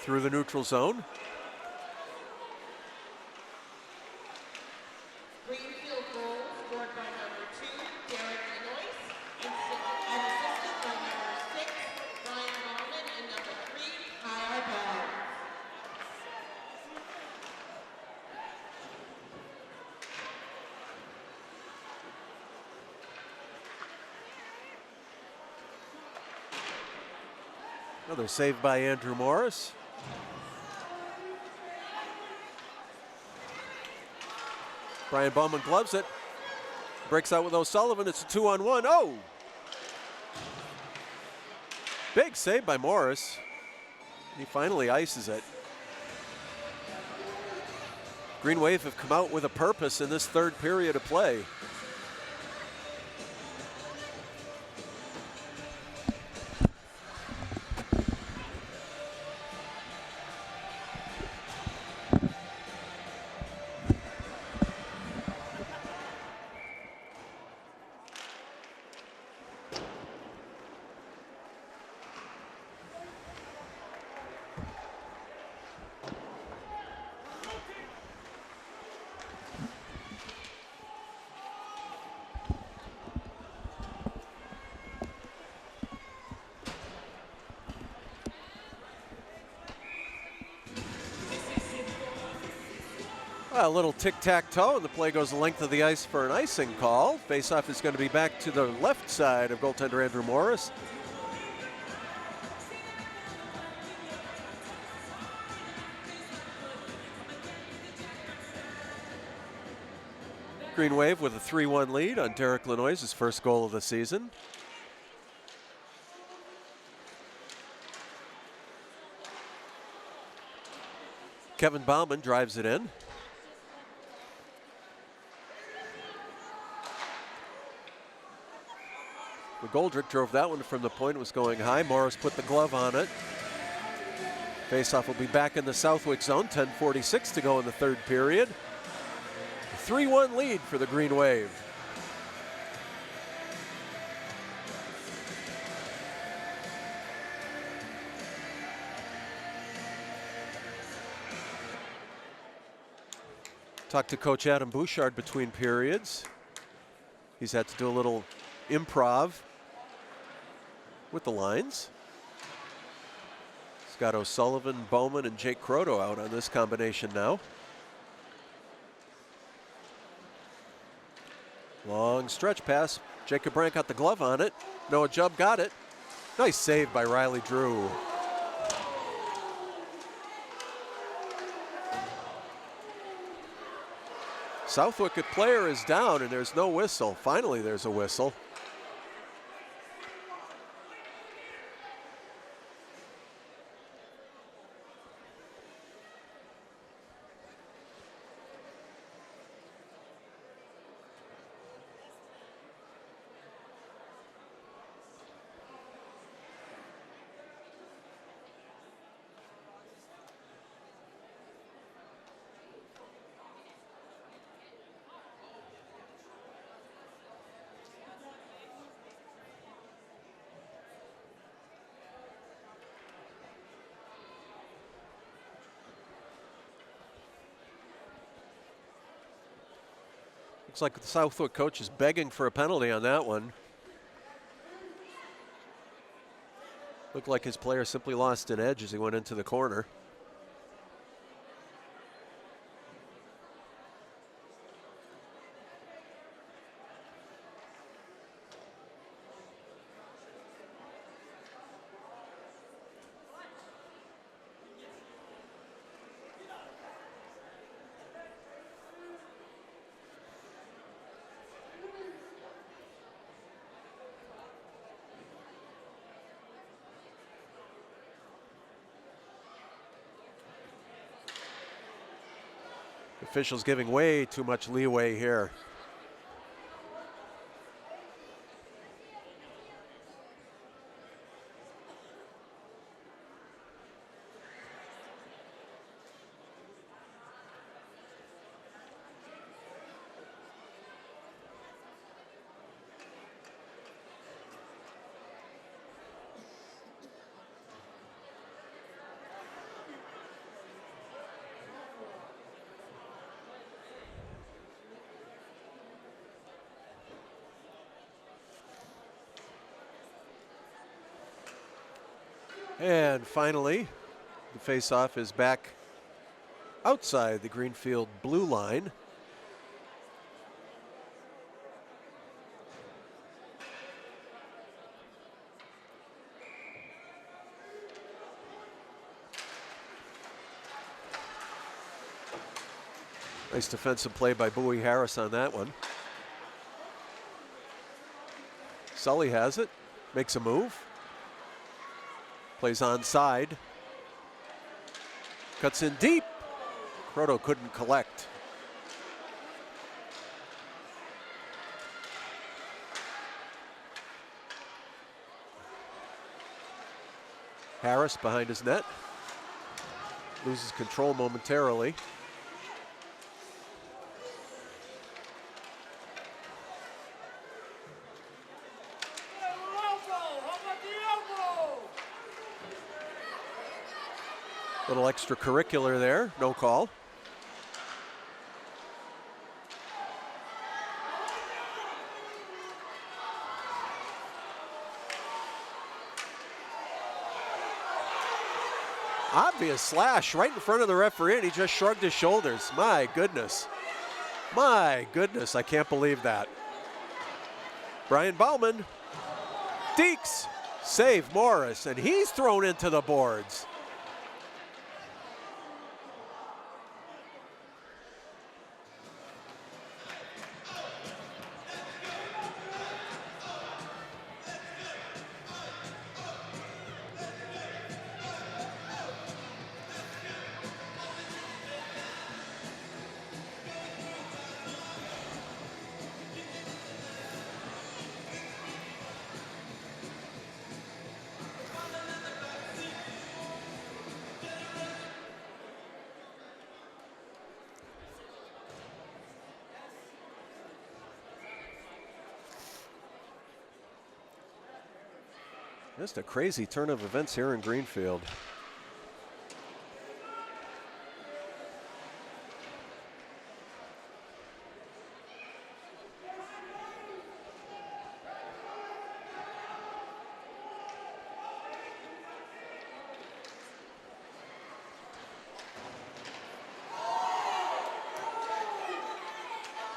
through the neutral zone. Greenfield goal scored by number 2, Derek Lanois, and assisted by number 6, Brian Bowman, and number 3, Kyle Bell. Another save by Andrew Morris. Brian Bowman gloves it. Breaks out with O'Sullivan. It's a 2-on-1. Oh! Big save by Morris. He finally ices it. Green Wave have come out with a purpose in this third period of play. A little tic-tac-toe, and the play goes the length of the ice for an icing call. Faceoff is going to be back to the left side of goaltender Andrew Morris. Green Wave with a 3-1 lead on Derek Lanois' first goal of the season. Kevin Bauman drives it in. McGoldrick drove that one from the point. It was going high. Morris put the glove on it. Faceoff will be back in the Southwick zone. 10:46 to go in the third period. 3-1 lead for the Green Wave. Talked to Coach Adam Bouchard between periods. He's had to do a little improv with the lines. He's got O'Sullivan, Bowman, and Jake Croto out on this combination now. Long stretch pass. Jacob Brandt got the glove on it. Noah Jubb got it. Nice save by Riley Drew. Southwick player is down, and there's no whistle. Finally, there's a whistle. Looks like the Southwick coach is begging for a penalty on that one. Looked like his player simply lost an edge as he went into the corner. Officials giving way too much leeway here. And finally, the face-off is back outside the Greenfield blue line. Nice defensive play by Bowie Harris on that one. Sully has it, makes a move. Plays onside. Cuts in deep. Croto couldn't collect. Harris behind his net. Loses control momentarily. Little extracurricular there, no call. Obvious slash right in front of the referee, and he just shrugged his shoulders. My goodness. My goodness, I can't believe that. Brian Bauman. Deeks. Save Morris, and he's thrown into the boards. Just a crazy turn of events here in Greenfield.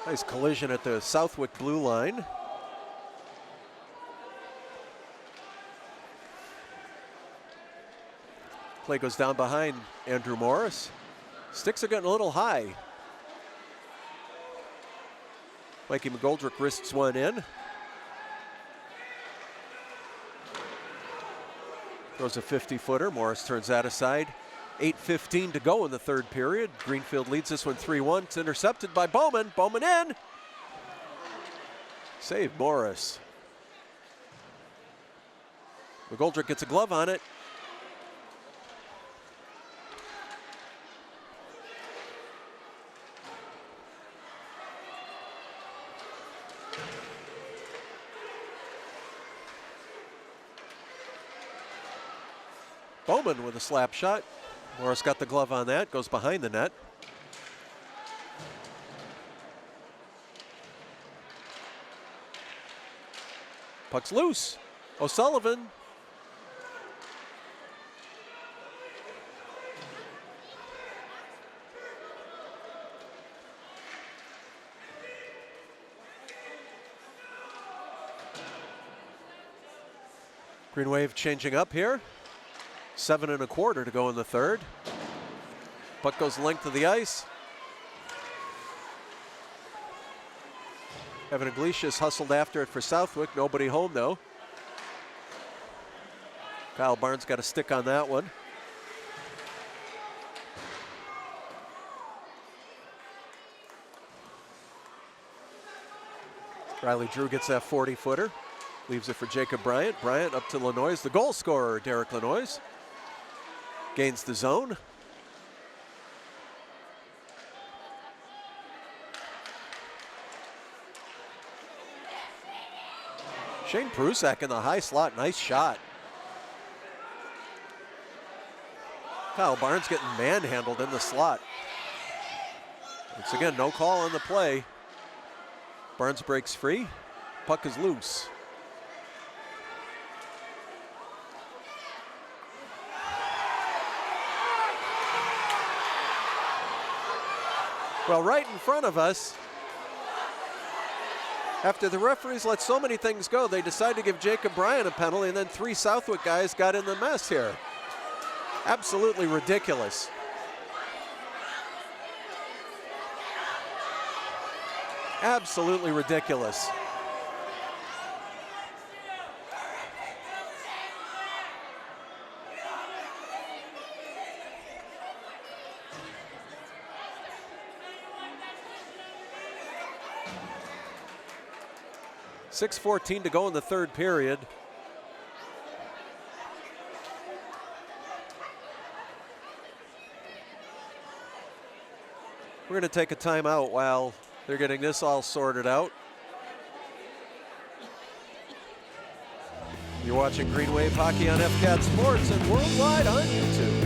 Nice collision at the Southwick blue line. Play goes down behind Andrew Morris. Sticks are getting a little high. Mikey McGoldrick wrists one in. Throws a 50-footer. Morris turns that aside. 8:15 to go in the third period. Greenfield leads this one 3-1. It's intercepted by Bowman. Bowman in. Save Morris. McGoldrick gets a glove on it. Bowman with a slap shot. Morris got the glove on that, goes behind the net. Puck's loose. O'Sullivan. Green Wave changing up here. 7 1/4 to go in the third. Puck goes length of the ice. Evan Iglesias hustled after it for Southwick. Nobody home though. Kyle Barnes got a stick on that one. Riley Drew gets that 40-footer. Leaves it for Jacob Bryant. Bryant up to Lanois, the goal scorer, Derek Lanois. Gains the zone. Shane Prusak in the high slot, nice shot. Kyle Barnes getting manhandled in the slot. Once again, no call on the play. Barnes breaks free. Puck is loose. Well, right in front of us, after the referees let so many things go, they decided to give Jacob Bryant a penalty, and then 3 Southwick guys got in the mess here. Absolutely ridiculous. Absolutely ridiculous. .6:14 to go in the third period. We're going to take a timeout while they're getting this all sorted out. You're watching Green Wave Hockey on FCAT Sports and worldwide on YouTube.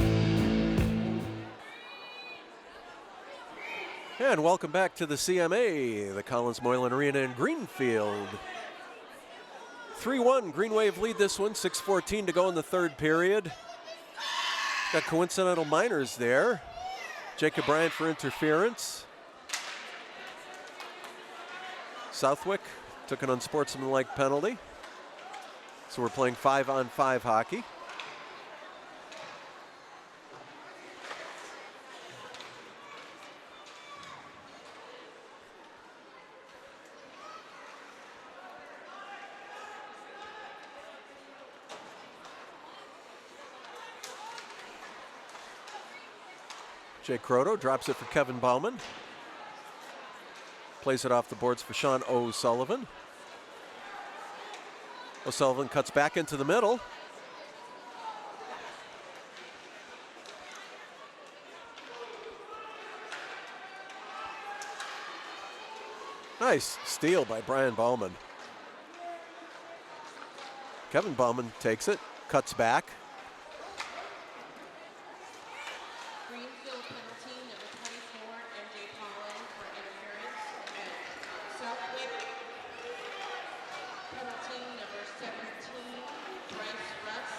And welcome back to the CMA, the Collins Moylan Arena in Greenfield. 3-1, Green Wave lead this one, 6:14 to go in the third period. Got coincidental minors there. Jacob Bryant for interference. Southwick took an unsportsmanlike penalty. So we're playing 5-on-5 hockey. Jay Croto drops it for Kevin Bauman. Plays it off the boards for Sean O'Sullivan. O'Sullivan cuts back into the middle. Nice steal by Brian Bauman. Kevin Bauman takes it, cuts back. Greenfield penalty, number 24, MJ Pollen for interference. And Southwick penalty, number 17, Bryce Russ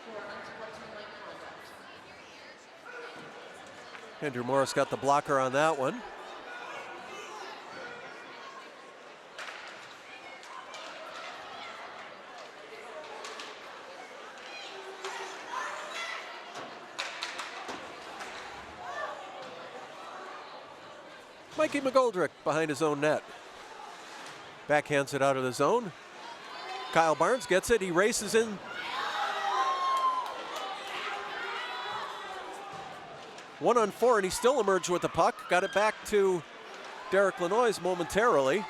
for unsportsmanlike conduct. Andrew Morris got the blocker on that one. Mikey McGoldrick behind his own net. Backhands it out of the zone. Kyle Barnes gets it. He races in. One on four, and he still emerged with the puck. Got it back to Derek Lanois momentarily.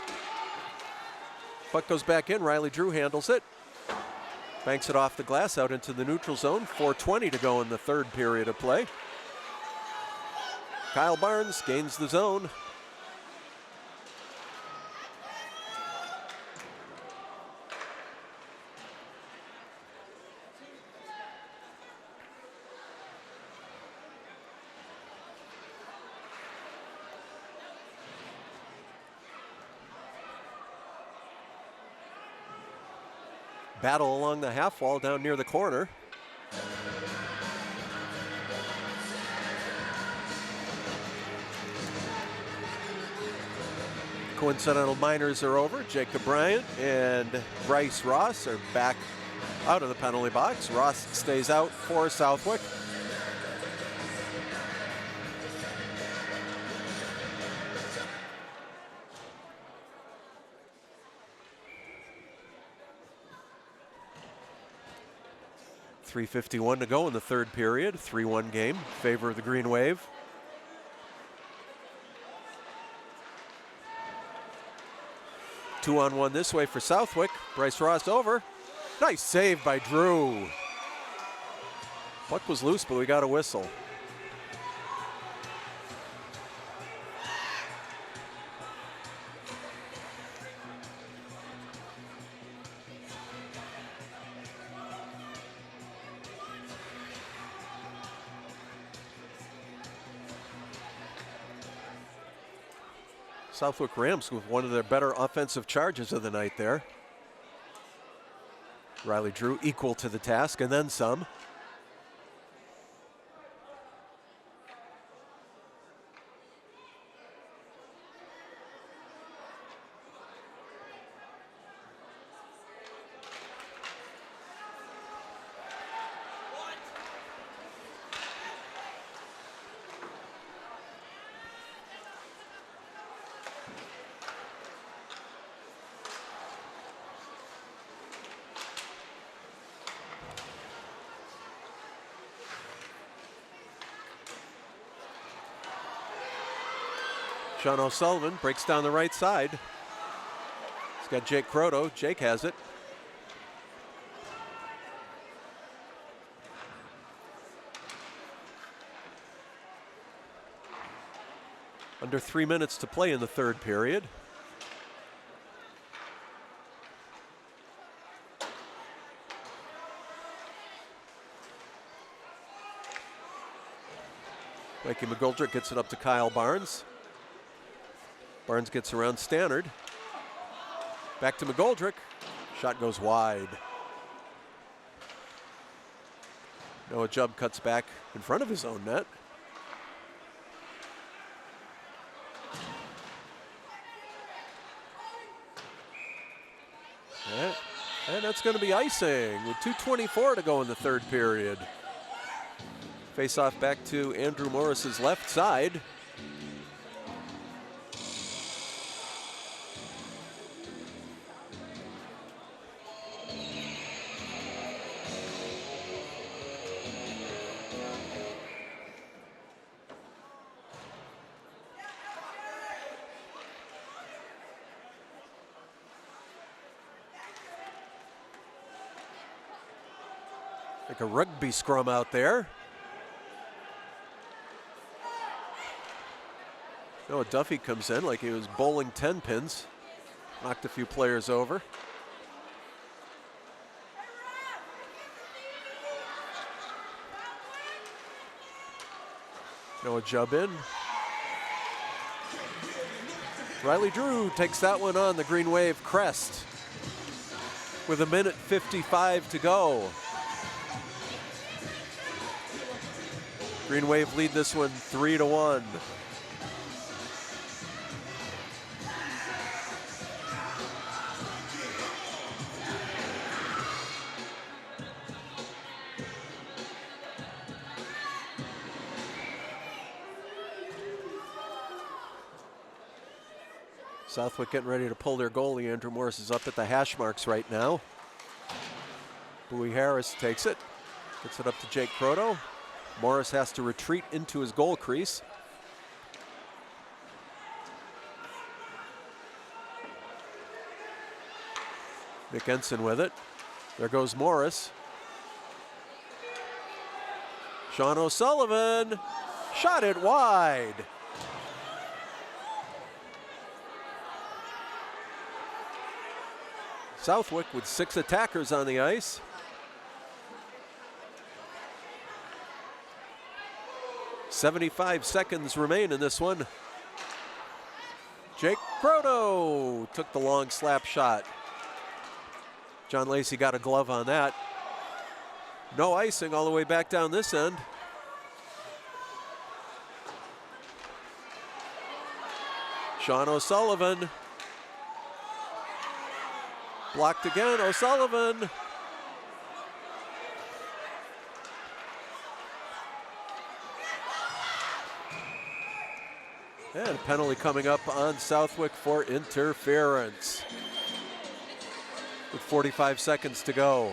Puck goes back in. Riley Drew handles it. Banks it off the glass out into the neutral zone. 4:20 to go in the third period of play. Kyle Barnes gains the zone. battle along the half wall down near the corner. Coincidental minors are over. Jacob Bryant and Bryce Ross are back out of the penalty box. Ross stays out for Southwick. .351 to go in the third period. 3-1 game, favor of the Green Wave. Two-on-one this way for Southwick. Bryce Ross over. Nice save by Drew. Puck was loose, but we got a whistle. Southwick Rams with one of their better offensive charges of the night there. Riley Drew equal to the task and then some. Sean O'Sullivan breaks down the right side. He's got Jake Croto. Jake has it. Under 3 minutes to play in the third period. Mikey McGoldrick gets it up to Kyle Barnes. Barnes gets around Stannard. Back to McGoldrick. Shot goes wide. Noah Jubb cuts back in front of his own net. And that's going to be icing with 2:24 to go in the third period. Face off back to Andrew Morris's left side. Like a rugby scrum out there. Noah Duffy comes in like he was bowling 10 pins. Knocked a few players over. Noah Jubb in. Riley Drew takes that one on the Green Wave crest with 1:55 to go. Green Wave lead this one 3-1. Southwick getting ready to pull their goalie. Andrew Morris is up at the hash marks right now. Bowie Harris takes it. Gets it up to Jake Croto. Morris has to retreat into his goal crease. Nick Ensign with it. There goes Morris. Sean O'Sullivan shot it wide. Southwick with 6 attackers on the ice. .75 seconds remain in this one. Jake Croto took the long slap shot. John Lacey got a glove on that. No icing all the way back down this end. Sean O'Sullivan. Blocked again, O'Sullivan. And a penalty coming up on Southwick for interference. With 45 seconds to go.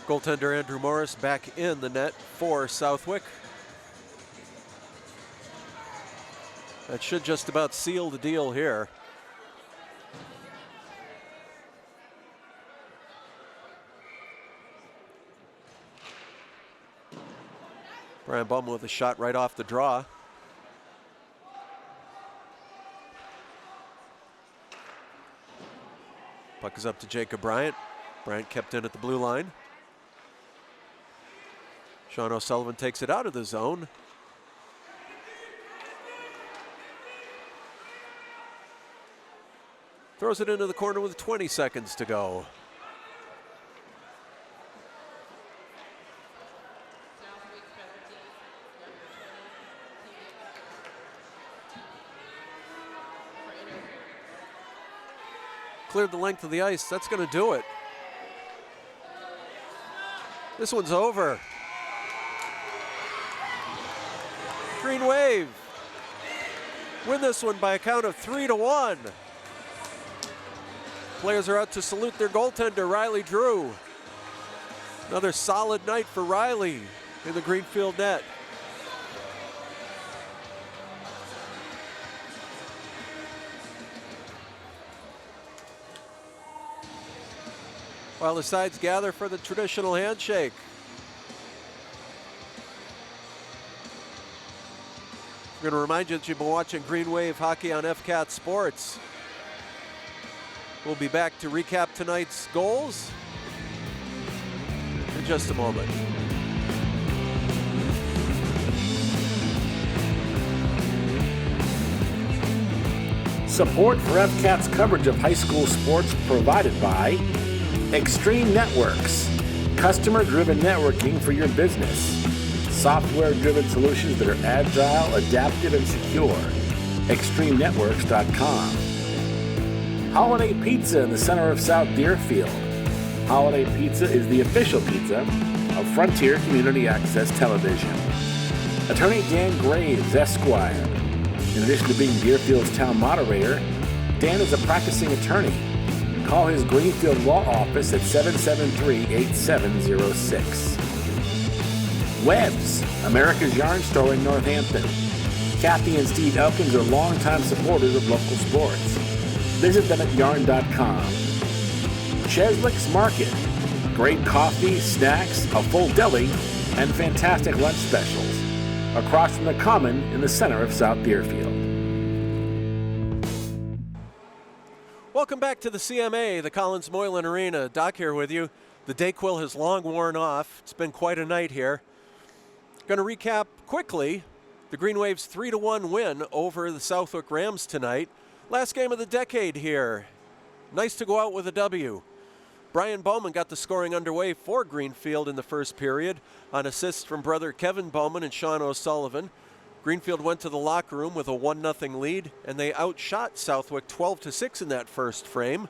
Goaltender Andrew Morris back in the net for Southwick. That should just about seal the deal here. Brian Bum with a shot right off the draw. Puck is up to Jacob Bryant. Bryant kept in at the blue line. Sean O'Sullivan takes it out of the zone. Throws it into the corner with 20 seconds to go. Cleared the length of the ice. That's going to do it. This one's over. Green Wave win this one by a count of 3-1. Players are out to salute their goaltender, Riley Drew. Another solid night for Riley in the Greenfield net. While the sides gather for the traditional handshake. We're going to remind you that you've been watching Green Wave Hockey on FCAT Sports. We'll be back to recap tonight's goals in just a moment. Support for FCAT's coverage of high school sports provided by Extreme Networks, customer-driven networking for your business. Software-driven solutions that are agile, adaptive, and secure. ExtremeNetworks.com. Holiday Pizza in the center of South Deerfield. Holiday Pizza is the official pizza of Frontier Community Access Television. Attorney Dan Graves, Esquire. In addition to being Deerfield's town moderator, Dan is a practicing attorney. Call his Greenfield Law Office at 773-8706. Webb's, America's Yarn Store in Northampton. Kathy and Steve Elkins are longtime supporters of local sports. Visit them at yarn.com. Cheswick's Market. Great coffee, snacks, a full deli, and fantastic lunch specials. Across from the Common in the center of South Deerfield. Welcome back to the CMA, the Collins Moylan Arena. Doc here with you. The Dayquil has long worn off. It's been quite a night here. Going to recap quickly the Green Wave's 3-1 win over the Southwick Rams tonight. Last game of the decade here. Nice to go out with a W. Brian Bowman got the scoring underway for Greenfield in the first period on assists from brother Kevin Bowman and Sean O'Sullivan. Greenfield went to the locker room with a 1-0 lead, and they outshot Southwick 12-6 in that first frame.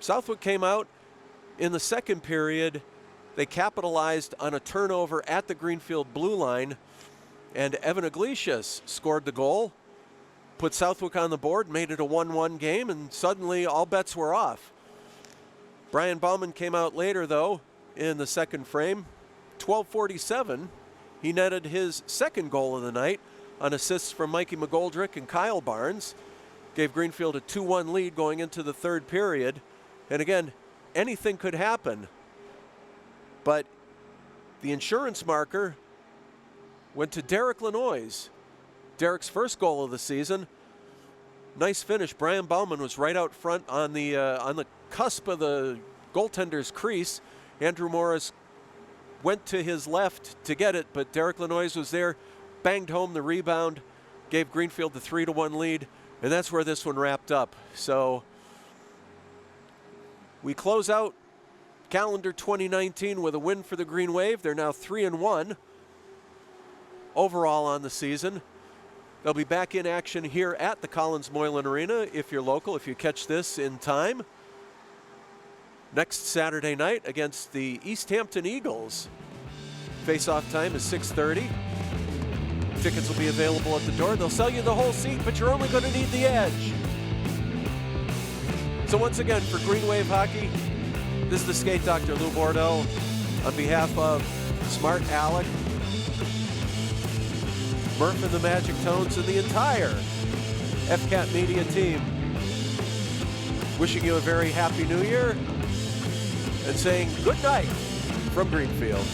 Southwick came out in the second period. They capitalized on a turnover at the Greenfield blue line, and Evan Iglesias scored the goal, put Southwick on the board, made it a 1-1 game, and suddenly all bets were off. Brian Bauman came out later, though, in the second frame. 12:47, he netted his second goal of the night on assists from Mikey McGoldrick and Kyle Barnes. Gave Greenfield a 2-1 lead going into the third period. And again, anything could happen. But the insurance marker went to Derek Lanois. Derek's first goal of the season. Nice finish. Brian Bauman was right out front on the cusp of the goaltender's crease. Andrew Morris went to his left to get it, but Derek Lanois was there, banged home the rebound, gave Greenfield the 3-1 lead, and that's where this one wrapped up. So we close out calendar 2019 with a win for the Green Wave. They're now 3-1 overall on the season. They'll be back in action here at the Collins Moylan Arena if you're local, if you catch this in time. Next Saturday night against the East Hampton Eagles. Face-off time is 6:30. Tickets will be available at the door. They'll sell you the whole seat, but you're only going to need the edge. So once again, for Green Wave Hockey, this is the skate doctor, Lou Bordeaux, on behalf of Smart Alec, Murph and the Magic Tones, and the entire FCAT Media team. Wishing you a very happy new year and saying good night from Greenfield.